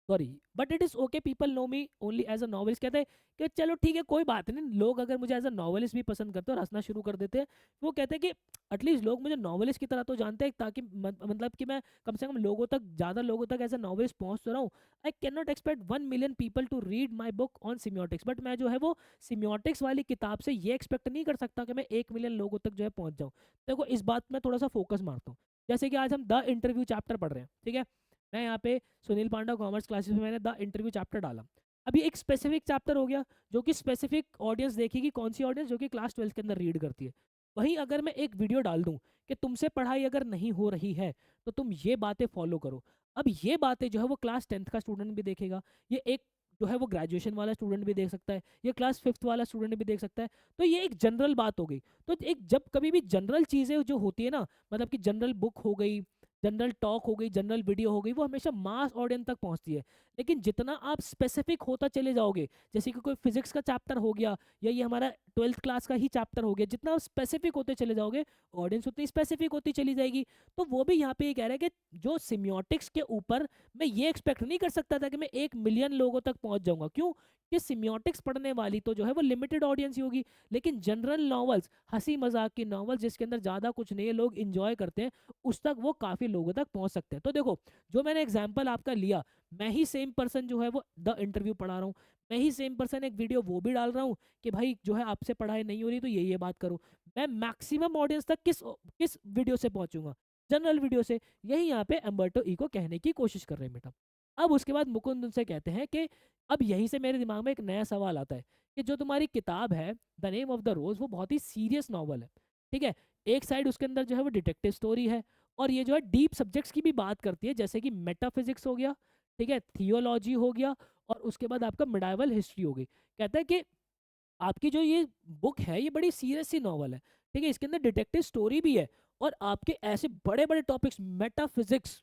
sorry, but it is okay, people know me only as a novelist. कहते हैं कि चलो ठीक है, कोई बात नहीं, लोग अगर मुझे एज अ नॉवेलिस्ट भी पसंद करते हैं और हंसना शुरू कर देते हैं, वो कहते हैं कि एटलीस्ट लोग मुझे नॉवेलिस्ट की तरह तो जानते हैं, ताकि मतलब कि मैं कम से कम लोगों तक, ज़्यादा लोगों तक एज अ नॉवेलिस्ट पहुंच तो रहा हूँ। I can not expect 1 million people to read my book on semiotics, but मैं जो है वो सिम्योटिक्स वाली किताब से ये एक्सपेक्ट नहीं कर सकता कि मैं 1 मिलियन लोगों तक जो है पहुंच जाऊँ। देखो इस बात में थोड़ा सा फोकस मारता हूँ। जैसे कि आज हम द इंटरव्यू चैप्टर पढ़ रहे हैं, ठीक है, मैं यहाँ पे सुनील पांडा कॉमर्स क्लासेस में मैंने द इंटरव्यू चैप्टर डाला। अभी एक स्पेसिफिक चैप्टर हो गया जो कि स्पेसिफिक ऑडियंस देखेगी, कौन सी ऑडियंस, जो कि क्लास 12 के अंदर रीड करती है। वहीं अगर मैं एक वीडियो डाल दूं कि तुमसे पढ़ाई अगर नहीं हो रही है तो तुम ये बातें फॉलो करो, अब ये बातें जो है वो क्लास 10th का स्टूडेंट भी देखेगा, ये एक जो है वो ग्रेजुएशन वाला स्टूडेंट भी देख सकता है, ये क्लास 5th वाला स्टूडेंट भी देख सकता है। तो ये एक जनरल बात हो गई। तो एक जब कभी भी जनरल चीज़ें जो होती है ना, मतलब कि जनरल बुक हो गई, जनरल टॉक हो गई, जनरल वीडियो हो गई, वो हमेशा मास ऑडियंस तक पहुंचती है। लेकिन जितना आप स्पेसिफिक होता चले जाओगे, जैसे कि कोई फिजिक्स का चैप्टर हो गया, या ये हमारा 12th क्लास का ही चैप्टर हो गया, जितना आप स्पेसिफिक होते चले जाओगे, ऑडियंस उतनी स्पेसिफिक होती चली जाएगी। तो वो भी यहाँ पे ये कह रहा है कि जो सिम्योटिक्स के ऊपर मैं ये एक्सपेक्ट नहीं कर सकता था कि मैं 1 मिलियन लोगों तक पहुंच जाऊंगा। क्यों? कि सिम्योटिक्स पढ़ने वाली तो जो है वो लिमिटेड ऑडियंस ही होगी, लेकिन जनरल नॉवेल्स, हंसी मजाक की नॉवेल्स जिसके अंदर ज़्यादा कुछ नहीं है, लोग इंजॉय करते हैं, उस तक वो काफ़ी लोगों तक पहुंच सकते हैं। तो देखो, जो मैंने एग्जाम्पल आपका लिया, मैं ही सेम पर्सन जो है वो द इंटरव्यू पढ़ा रहा हूँ, मैं ही सेम पर्सन एक वीडियो वो भी डाल रहा हूँ कि भाई जो है आपसे पढ़ाई नहीं हो रही तो ये बात करो। मैं मैक्सिमम ऑडियंस तक किस किस वीडियो से पहुंचूंगा? जनरल वीडियो से। यही यहाँ पे अम्बर्टो इको कहने की कोशिश कर रहे हैं बेटा। अब उसके बाद मुकुंद उनसे कहते हैं कि अब यहीं से मेरे दिमाग में एक नया सवाल आता है कि जो तुम्हारी किताब है द नेम ऑफ द रोज, वो बहुत ही सीरियस नॉवल है, ठीक है। एक साइड उसके अंदर जो है वो डिटेक्टिव स्टोरी है, और ये जो है डीप सब्जेक्ट्स की भी बात करती है, जैसे कि मेटाफिजिक्स हो गया, ठीक है, थियोलॉजी हो गया, और उसके बाद आपका मिडाइवल हिस्ट्री हो गई। कहता है कि आपकी जो ये बुक है ये बड़ी सीरियस सी नॉवल है, ठीक है, इसके अंदर डिटेक्टिव स्टोरी भी है, और आपके ऐसे बड़े बड़े टॉपिक्स, मेटाफिजिक्स,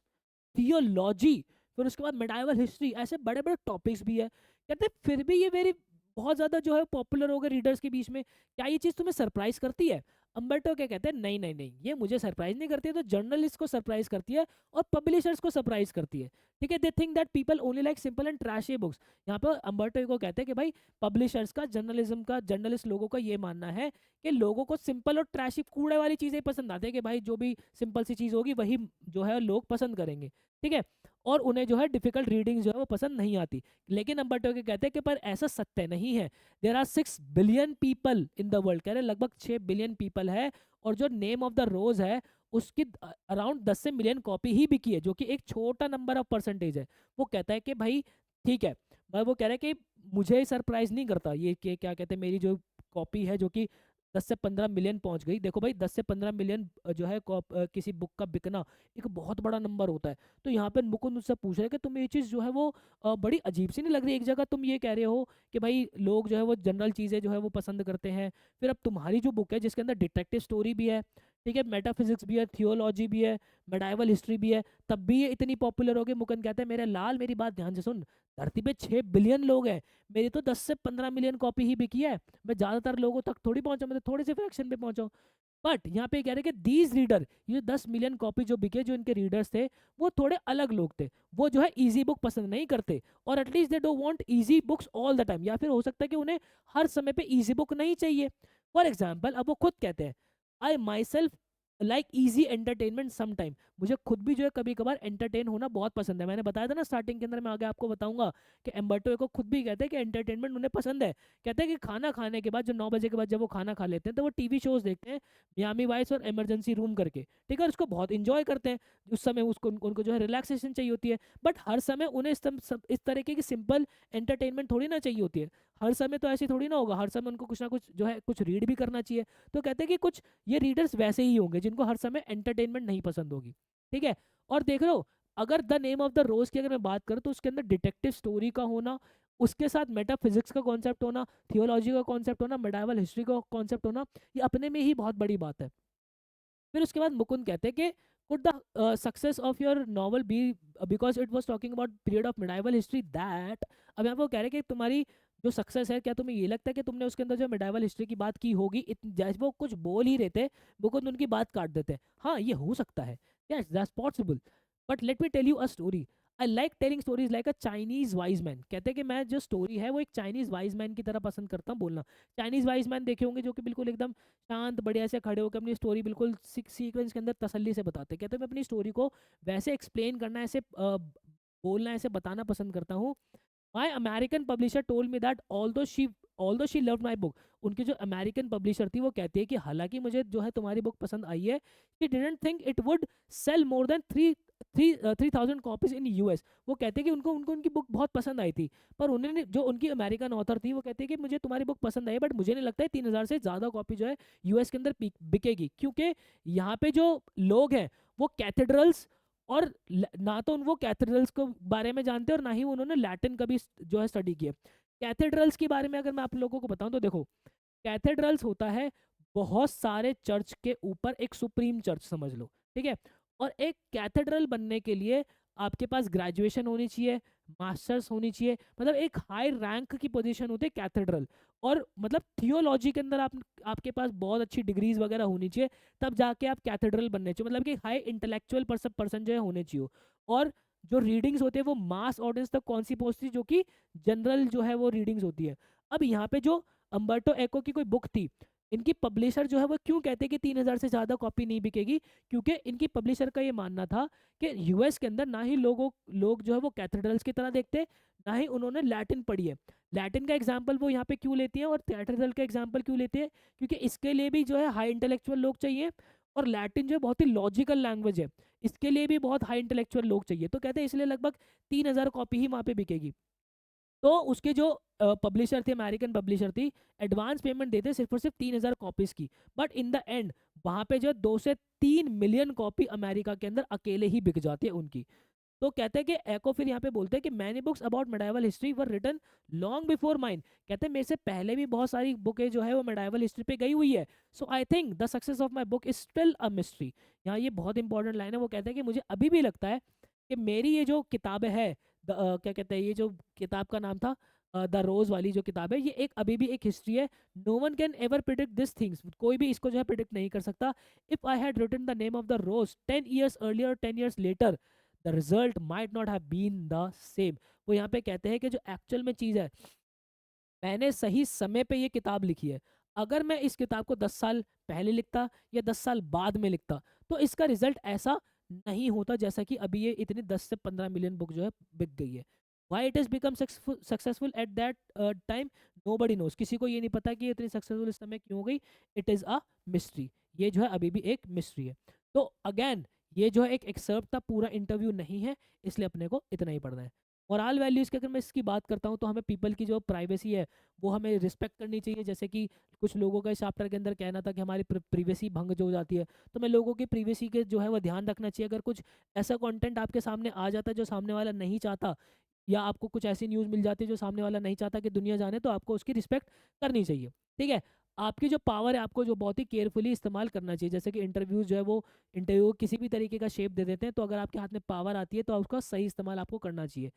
थियोलॉजी, फिर उसके बाद मेडाइवल हिस्ट्री, ऐसे बड़े बड़े टॉपिक्स भी है। कहते हैं फिर भी ये मेरी बहुत ज़्यादा जो है पॉपुलर हो गए रीडर्स के बीच में, क्या ये चीज़ तुम्हें सरप्राइज करती है? अम्बर्टो क्या कहते हैं, नहीं नहीं नहीं, ये मुझे सरप्राइज नहीं करती है, तो जर्नलिस्ट को सरप्राइज करती है और पब्लिशर्स को सरप्राइज करती है, ठीक है। They think that people only like simple and trashy books. यहाँ पर अम्बर्टो को कहते हैं कि भाई पब्लिशर्स का, जर्नलिज्म का, जर्नलिस्ट लोगों का ये मानना है कि लोगों को सिंपल और ट्रैशी कूड़े वाली चीज़ें पसंद आती है, कि भाई जो भी सिंपल सी चीज़ होगी वही जो है लोग पसंद करेंगे, ठीक है, और उन्हें जो है डिफिकल्ट रीडिंग जो है वो पसंद नहीं आती। लेकिन अम्बर्टो के कहते हैं कि पर ऐसा सत्य नहीं है। There are 6 billion people in the world, कह रहे लगभग 6 बिलियन पीपल है, और जो नेम ऑफ द रोज है उसकी अराउंड 10 से मिलियन कॉपी ही बिकी है, जो कि एक छोटा नंबर ऑफ परसेंटेज है। वो कहता है कि भाई ठीक है, पर वो कह रहा है कि मुझे सरप्राइज नहीं करता ये कि क्या कहते हैं, मेरी जो कॉपी है जो कि 10 से 15 मिलियन पहुंच गई। देखो भाई 10 से 15 मिलियन जो है किसी बुक का बिकना एक बहुत बड़ा नंबर होता है। तो यहाँ पे मुकुंद उससे पूछ रहे हैं कि तुम्हें ये चीज़ जो है वो बड़ी अजीब सी नहीं लग रही? एक जगह तुम ये कह रहे हो कि भाई लोग जो है वो जनरल चीज़ें जो है वो पसंद करते हैं, फिर अब तुम्हारी जो बुक है जिसके अंदर डिटेक्टिव स्टोरी भी है, ठीक है, मेटाफिजिक्स भी है, थियोलॉजी भी है, मेडाइवल हिस्ट्री भी है, तब भी ये इतनी पॉपुलर हो गई। मुकुंद कहते हैं मेरे लाल मेरी बात ध्यान से सुन, धरती पे 6 बिलियन लोग हैं, मेरी तो 10 से 15 मिलियन कॉपी ही बिकी है, मैं ज़्यादातर लोगों तक थोड़ी पहुंचा, मैं तो थोड़े से फ्रैक्शन पे पहुंचा। बट यहाँ पे कह रहे हैं कि दीज रीडर, ये 10 मिलियन कॉपी जो बिके, जो इनके रीडर्स थे वो थोड़े अलग लोग थे, वो जो है इजी बुक पसंद नहीं करते, और at least they don't want easy books all the time, या फिर हो सकता है कि उन्हें हर समय पे इजी बुक नहीं चाहिए। फॉर एग्जाम्पल, अब वो खुद कहते हैं I myself like easy entertainment some time, मुझे खुद भी जो है कभी कभार एंटरटेन होना बहुत पसंद है। मैंने बताया था ना स्टार्टिंग के अंदर, मैं आगे आपको बताऊंगा कि एम्बर्टो को खुद भी कहते हैं कि एंटरटेनमेंट उन्हें पसंद है। कहते हैं कि खाना खाने के बाद, जो 9 बजे के बाद जब वो खाना खा लेते हैं, तो वो टीवी शोज देखते हैं, मियामी वाइस और इमरजेंसी रूम करके, ठीक है, और उसको बहुत इंजॉय करते हैं। उस समय उसको उनको जो है रिलैक्सेशन चाहिए होती है, बट हर समय उन्हें इस तरीके की सिंपल एंटरटेनमेंट थोड़ी ना चाहिए होती है। हर समय तो ऐसे थोड़ी ना होगा, हर समय उनको कुछ ना कुछ जो है कुछ रीड भी करना चाहिए। तो कहते हैं कि कुछ ये रीडर्स वैसे ही होंगे जिनको हर समय एंटरटेनमेंट नहीं पसंद होगी, ठीक है। और देख रहे हो, अगर द नेम ऑफ द रोज की अगर मैं बात करूँ, तो उसके अंदर डिटेक्टिव स्टोरी का होना, उसके साथ मेटाफिजिक्स का कॉन्सेप्ट होना, थियोलॉजी का कॉन्सेप्ट होना, मेडाइवल हिस्ट्री का कॉन्सेप्ट होना, ये अपने में ही बहुत बड़ी बात है। फिर उसके बाद मुकुंद कहते हैं कि could the success of your novel be, because it was talking about period of medieval history that, अब यहाँ पे वो कह रहे हैं कि तुम्हारी जो सक्सेस है, क्या तुम्हें ये लगता है कि तुमने उसके अंदर जो मिडाइवल हिस्ट्री की बात की होगी, जैसे वो कुछ बोल ही रहे थे, मुकुंद उनकी बात काट देते हैं। हाँ, ये हो सकता है, yes that's possible, but let me tell you a story. I like telling stories like a Chinese wise man. कहते हैं कि मैं जो स्टोरी है वो एक चाइनीज वाइज मैन की तरह पसंद करता हूँ बोलना। चाइनीज वाइज मैन देखे होंगे जो कि बिल्कुल एकदम शांत बढ़िया से खड़े होकर अपनी स्टोरी बिल्कुल सीक्वेंस के अंदर तसल्ली से बताते हैं। कहते हैं मैं अपनी स्टोरी को वैसे एक्सप्लेन करना, ऐसे बोलना, ऐसे बताना पसंद करता हूँ। My American publisher told me that although she loved my book. उनकी जो अमेरिकन पब्लिशर थी वो कहती है कि हालांकि मुझे जो है तुम्हारी बुक पसंद आई है, she didn't think it would sell more than 3,000 copies in US. वो कहते हैं कि उनको उनको उनकी बुक बहुत पसंद आई थी, पर उन्होंने, जो उनकी अमेरिकन ऑथर थी, वो कहती है कि मुझे तुम्हारी बुक पसंद आई, बट मुझे नहीं लगता है 3,000 से ज़्यादा कॉपी जो है यूएस के अंदर बिकेगी, क्योंकि यहाँ पे जो लोग हैं वो कैथेड्रल्स और ना तो उन वो कैथेड्रल्स को बारे में जानते हैं और ना ही उन्होंने लैटिन कभी जो है स्टडी किया। कैथेड्रल्स के बारे में अगर मैं आप लोगों को बताऊं तो देखो, कैथेड्रल्स होता है बहुत सारे चर्च के ऊपर एक सुप्रीम चर्च समझ लो, ठीक है। और एक कैथेड्रल बनने के लिए आपके पास ग्रेजुएशन होनी चाहिए, मास्टर्स होनी चाहिए, मतलब एक हाई रैंक की पोजीशन होती है कैथेड्रल। और मतलब थियोलॉजी के अंदर आपके पास बहुत अच्छी डिग्रीज वगैरह होनी चाहिए, तब जाके आप कैथेड्रल बनने चाहिए, मतलब कि हाई इंटेलेक्चुअल पर्सन जो है होने चाहिए। और जो रीडिंग्स होते हैं वो मास ऑडियंस तक कौन सी पहुंचती है, जो कि जनरल जो है वो रीडिंग्स होती है। अब यहाँ पे जो अम्बर्टो एको की कोई बुक थी, इनकी पब्लिशर जो है वो क्यों कहते हैं कि 3,000 से ज़्यादा कॉपी नहीं बिकेगी, क्योंकि इनकी पब्लिशर का ये मानना था कि यूएस के अंदर ना ही लोग जो है वो कैथेड्रल्स की तरह देखते, ना ही उन्होंने लैटिन पढ़ी है। लैटिन का एग्जाम्पल वो यहाँ पे क्यों लेती हैं और कैथेड्रल का एग्जाम्पल क्यों लेते हैं, क्योंकि इसके लिए भी जो है हाई इंटेलेक्चुअल लोग चाहिए, और लैटिन जो है बहुत ही लॉजिकल लैंग्वेज है, इसके लिए भी बहुत हाई इंटेलेक्चुअल लोग चाहिए। तो कहते हैं इसलिए लगभग 3,000 कॉपी ही वहाँ पे बिकेगी। तो उसके जो पब्लिशर थे, अमेरिकन पब्लिशर थी, एडवांस पेमेंट देते सिर्फ और सिर्फ 3,000 कॉपीज की, बट इन द एंड वहां पे जो 2 से 3 मिलियन कॉपी अमेरिका के अंदर अकेले ही बिक जाती है उनकी। तो कहते हैं कि एको फिर यहाँ पे बोलते हैं कि many books about medieval history were written long before mine. कहते हैं मेरे से पहले भी बहुत सारी बुकें जो है वो मेडाइवल हिस्ट्री पे गई हुई है, so I think the success of my book is still a mystery. यहाँ ये बहुत इंपॉर्टेंट लाइन है, वो कहते हैं कि मुझे अभी भी लगता है कि मेरी ये जो किताब है, क्या कहते हैं, ये जो किताब का नाम था द रोज वाली जो किताब है, ये एक अभी भी एक हिस्ट्री है। No one can ever predict this things, कोई भी इसको जो है प्रिडिक्ट नहीं कर सकता। If I had written the name of the rose 10 years earlier, 10 years later, the result might not have been the same. वो यहाँ पे कहते हैं कि जो एक्चुअल में चीज़ है, मैंने सही समय पे ये किताब लिखी है, अगर मैं इस किताब को 10 साल पहले लिखता या 10 साल बाद में लिखता तो इसका रिजल्ट ऐसा नहीं होता जैसा कि अभी ये इतनी 10 से 15 मिलियन बुक जो है बिक गई है। Why it is become successful at that time, nobody knows. किसी को ये नहीं पता कि ये इतनी सक्सेसफुल इस समय क्यों हो गई। It is a mystery. ये जो है अभी भी एक मिस्ट्री है। तो अगेन ये जो है एक एक्सर्प्ट था, पूरा इंटरव्यू नहीं है, इसलिए अपने को इतना ही पढ़ना है। मोरल वैल्यूज़ की अगर मैं इसकी बात करता हूँ तो हमें पीपल की जो प्राइवेसी है वो हमें रिस्पेक्ट करनी चाहिए। जैसे कि कुछ लोगों का इस चैप्टर के अंदर कहना था कि हमारी प्रीवेसी भंग जो हो जाती है, तो मैं लोगों की प्रीवेसी के जो है वो ध्यान रखना चाहिए। अगर कुछ ऐसा कंटेंट आपके सामने आ जाता है जो सामने वाला नहीं चाहता, या आपको कुछ ऐसी न्यूज़ मिल जाती है जो सामने वाला नहीं चाहता कि दुनिया जाने, तो आपको उसकी रिस्पेक्ट करनी चाहिए। ठीक है, आपकी जो पावर है आपको जो बहुत ही केयरफुली इस्तेमाल करना चाहिए। जैसे कि इंटरव्यूज जो है वो इंटरव्यू किसी भी तरीके का शेप दे देते हैं, तो अगर आपके हाथ में पावर आती है तो उसका सही इस्तेमाल आपको करना चाहिए।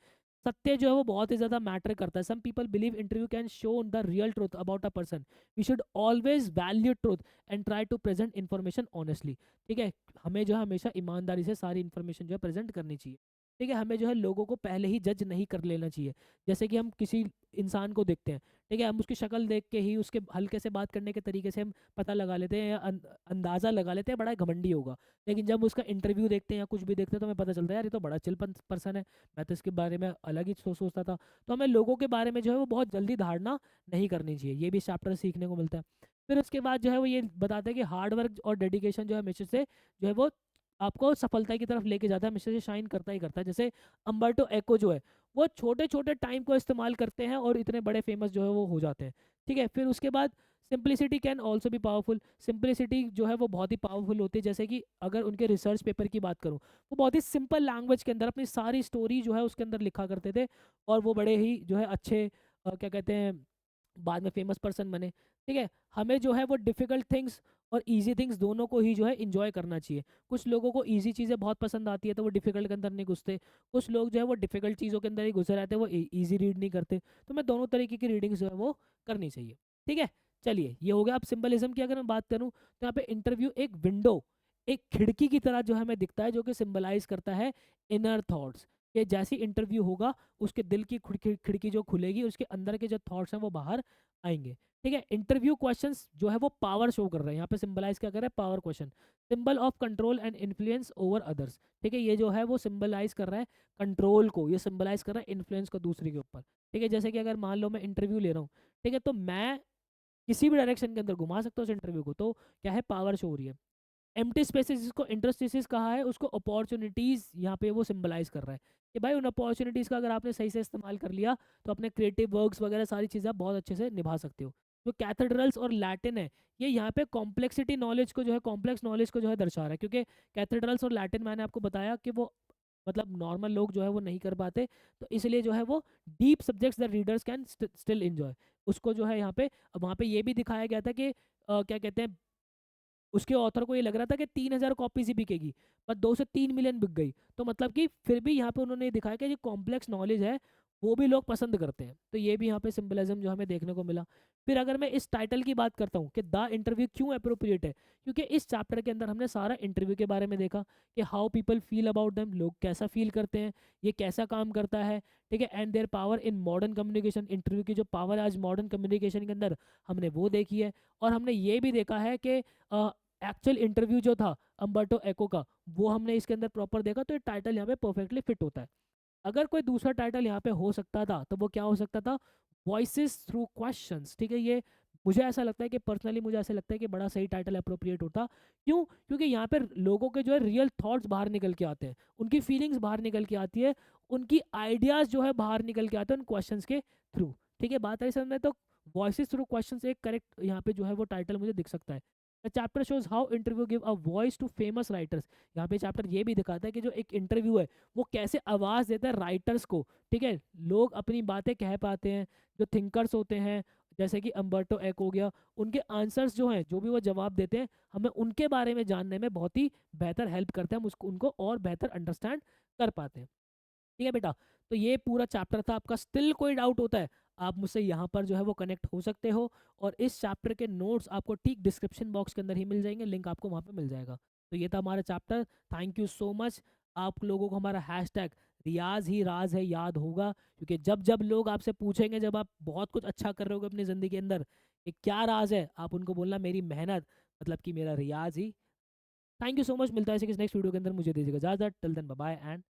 सत्य जो है वो बहुत ही ज़्यादा मैटर करता है। Some people believe interview can show the real truth about a person. We should always value truth and try to present information honestly. ठीक है, हमें जो है हमेशा ईमानदारी से सारी इन्फॉर्मेशन जो है प्रेजेंट करनी चाहिए। ठीक है, हमें जो है लोगों को पहले ही जज नहीं कर लेना चाहिए। जैसे कि हम किसी इंसान को देखते हैं, ठीक है, हम उसकी शक्ल देख के ही उसके हल्के से बात करने के तरीके से हम पता लगा लेते हैं या अंदाज़ा लगा लेते हैं बड़ा घमंडी होगा। लेकिन जब उसका इंटरव्यू देखते हैं या कुछ भी देखते हैं तो हमें पता चलता है यार ये तो बड़ा चिल पर्सन है, मैं तो इसके बारे में अलग ही सोचता था। तो हमें लोगों के बारे में जो है वो बहुत जल्दी धारणा नहीं करनी चाहिए। ये भी इस चैप्टर सीखने को मिलता है। फिर उसके बाद जो है वो ये बताते हैं कि हार्ड वर्क और डेडिकेशन जो है हमेशा से जो है वो आपको सफलता की तरफ लेके जाता है, हमेशा से शाइन करता ही करता है। जैसे अम्बर्टो एको जो है वो छोटे छोटे टाइम को इस्तेमाल करते हैं और इतने बड़े फेमस जो है वो हो जाते हैं। ठीक है, फिर उसके बाद सिंप्लिसिटी कैन ऑल्सो भी पावरफुल। सिंप्लिसिटी जो है वो बहुत ही पावरफुल होती है। जैसे कि अगर उनके रिसर्च पेपर की बात करूँ, वो बहुत ही सिंपल लैंग्वेज के अंदर अपनी सारी स्टोरी जो है उसके अंदर लिखा करते थे, और वो बड़े ही जो है अच्छे क्या कहते हैं बाद में फेमस पर्सन बने। ठीक है, हमें जो है वो डिफ़िकल्ट थिंग्स और इजी थिंग्स दोनों को ही जो है इंजॉय करना चाहिए। कुछ लोगों को इजी चीज़ें बहुत पसंद आती है तो वो डिफ़िकल्ट के अंदर नहीं घुसते, कुछ लोग जो है वो डिफ़िकल्ट चीज़ों के अंदर ही घुसे रहते हैं, वो इजी रीड नहीं करते। तो मैं दोनों तरीके की रीडिंग्स जो है वो करनी चाहिए। ठीक है, चलिए ये हो गया। अब सिंबलिज्म की अगर मैं बात करूँ तो यहाँ पे इंटरव्यू एक विंडो, एक खिड़की की तरह जो है हमें दिखता है, जो कि सिंबलाइज करता है इनर थॉट्स। कि जैसे इंटरव्यू होगा उसके दिल की खिड़की जो खुलेगी, उसके अंदर के जो थॉट्स हैं वो बाहर आएंगे। ठीक है, इंटरव्यू क्वेश्चंस जो है वो पावर शो कर रहे हैं, यहाँ पे सिंबलाइज क्या कर रहा है, power question, symbol of control and influence over others. ठीक है, ये जो है वो सिंबलाइज कर रहा है कंट्रोल को, ये सिंबलाइज कर रहा है इन्फ्लुएंस को दूसरे के ऊपर। ठीक है, जैसे कि अगर मान लो मैं इंटरव्यू ले रहा हूँ, ठीक है, तो मैं किसी भी डायरेक्शन के अंदर घुमा सकता हूँ उस इंटरव्यू को, तो क्या है, पावर शो हो रही है। एम्प्टी स्पेसेस जिसको इंटरस्टिसेस कहा है, उसको अपॉर्चुनिटीज यहाँ पे वो सिंबलाइज कर रहा है कि भाई उन अपॉर्चुनिटीज का अगर आपने सही से इस्तेमाल कर लिया तो अपने क्रिएटिव वर्क्स वगैरह सारी चीज़ें आप बहुत अच्छे से निभा सकते हो। जो कैथेड्रल्स और लैटिन है, ये यहाँ पे कॉम्प्लेक्सिटी नॉलेज को जो है, कॉम्प्लेक्स नॉलेज को जो है दर्शा रहा है, क्योंकि कैथेड्रल्स और लैटिन मैंने आपको बताया कि वो मतलब नॉर्मल लोग जो है वो नहीं कर पाते, तो इसलिए जो है वो deep subjects that readers can still enjoy, उसको जो है यहाँ पे, वहाँ पे ये भी दिखाया गया था कि क्या कहते हैं, उसके ऑथर को ये लग रहा था कि 3,000 कॉपीज ही बिकेगी, पर 2 से 3 मिलियन बिक गई। तो मतलब कि फिर भी यहाँ पे उन्होंने दिखाया कि जो कॉम्प्लेक्स नॉलेज है वो भी लोग पसंद करते हैं, तो ये भी यहाँ पे सिंबलिज्म जो हमें देखने को मिला। फिर अगर मैं इस टाइटल की बात करता हूँ कि द इंटरव्यू क्यों अप्रोप्रिएट है, क्योंकि इस चैप्टर के अंदर हमने सारा इंटरव्यू के बारे में देखा कि how people feel about them, लोग कैसा फील करते हैं, ये कैसा काम करता है। ठीक है, and their power in modern communication, interview की जो पावर आज मॉडर्न कम्युनिकेशन के अंदर हमने वो देखी है। और हमने ये भी देखा है कि एक्चुअल इंटरव्यू जो था अम्बर्टो एको का, वो हमने इसके अंदर प्रॉपर देखा, तो ये टाइटल यहाँ पे परफेक्टली फिट होता है। अगर कोई दूसरा टाइटल यहाँ पे हो सकता था तो वो क्या हो सकता था, वॉइसेस थ्रू क्वेश्चंस। ठीक है, ये मुझे ऐसा लगता है कि पर्सनली मुझे ऐसा लगता है कि बड़ा सही टाइटल अप्रोप्रिएट होता। क्यों? क्योंकि यहाँ पे लोगों के जो है रियल थॉट्स बाहर निकल के आते हैं, उनकी फीलिंग्स बाहर निकल के आती है, उनकी आइडियाज जो है बाहर निकल के आते हैं उन क्वेश्चंस के थ्रू। ठीक है, बात आई समझ में, तो वॉइसेस थ्रू क्वेश्चंस एक करेक्ट यहाँ पे जो है वो टाइटल मुझे दिख सकता है। The chapter shows how interview give a voice to famous writers. यहाँ पे चैप्टर ये भी दिखाता है कि जो एक इंटरव्यू है वो कैसे आवाज़ देता है राइटर्स को। ठीक है, लोग अपनी बातें कह पाते हैं, जो थिंकर्स होते हैं जैसे कि अम्बर्टो एक हो गया, उनके आंसर्स जो हैं, जो भी वो जवाब देते हैं, हमें उनके बारे में जानने में बहुत ही बेहतर हेल्प करते हैं, हम उसको उनको और बेहतर अंडरस्टैंड कर पाते हैं। ठीक है बेटा, तो ये पूरा चैप्टर था आपका। स्टिल कोई डाउट होता है, आप मुझसे यहाँ पर जो है वो कनेक्ट हो सकते हो, और इस चैप्टर के नोट्स आपको ठीक डिस्क्रिप्शन बॉक्स के अंदर ही मिल जाएंगे, लिंक आपको वहाँ पे मिल जाएगा। तो ये था हमारा chapter. Thank you so much. आप लोगों को हमारा हैशटैग रियाज ही राज है याद होगा, क्योंकि जब जब लोग आपसे पूछेंगे, जब आप बहुत कुछ अच्छा कर रहे होगे अपनी ज़िंदगी के अंदर, कि क्या राज है, आप उनको बोलना मेरी मेहनत, मतलब कि मेरा रियाज ही। थैंक यू सो मच, मिलता है ऐसे किसी नेक्स्ट वीडियो के अंदर, मुझे दीजिएगा इजाज़त, till then bye bye and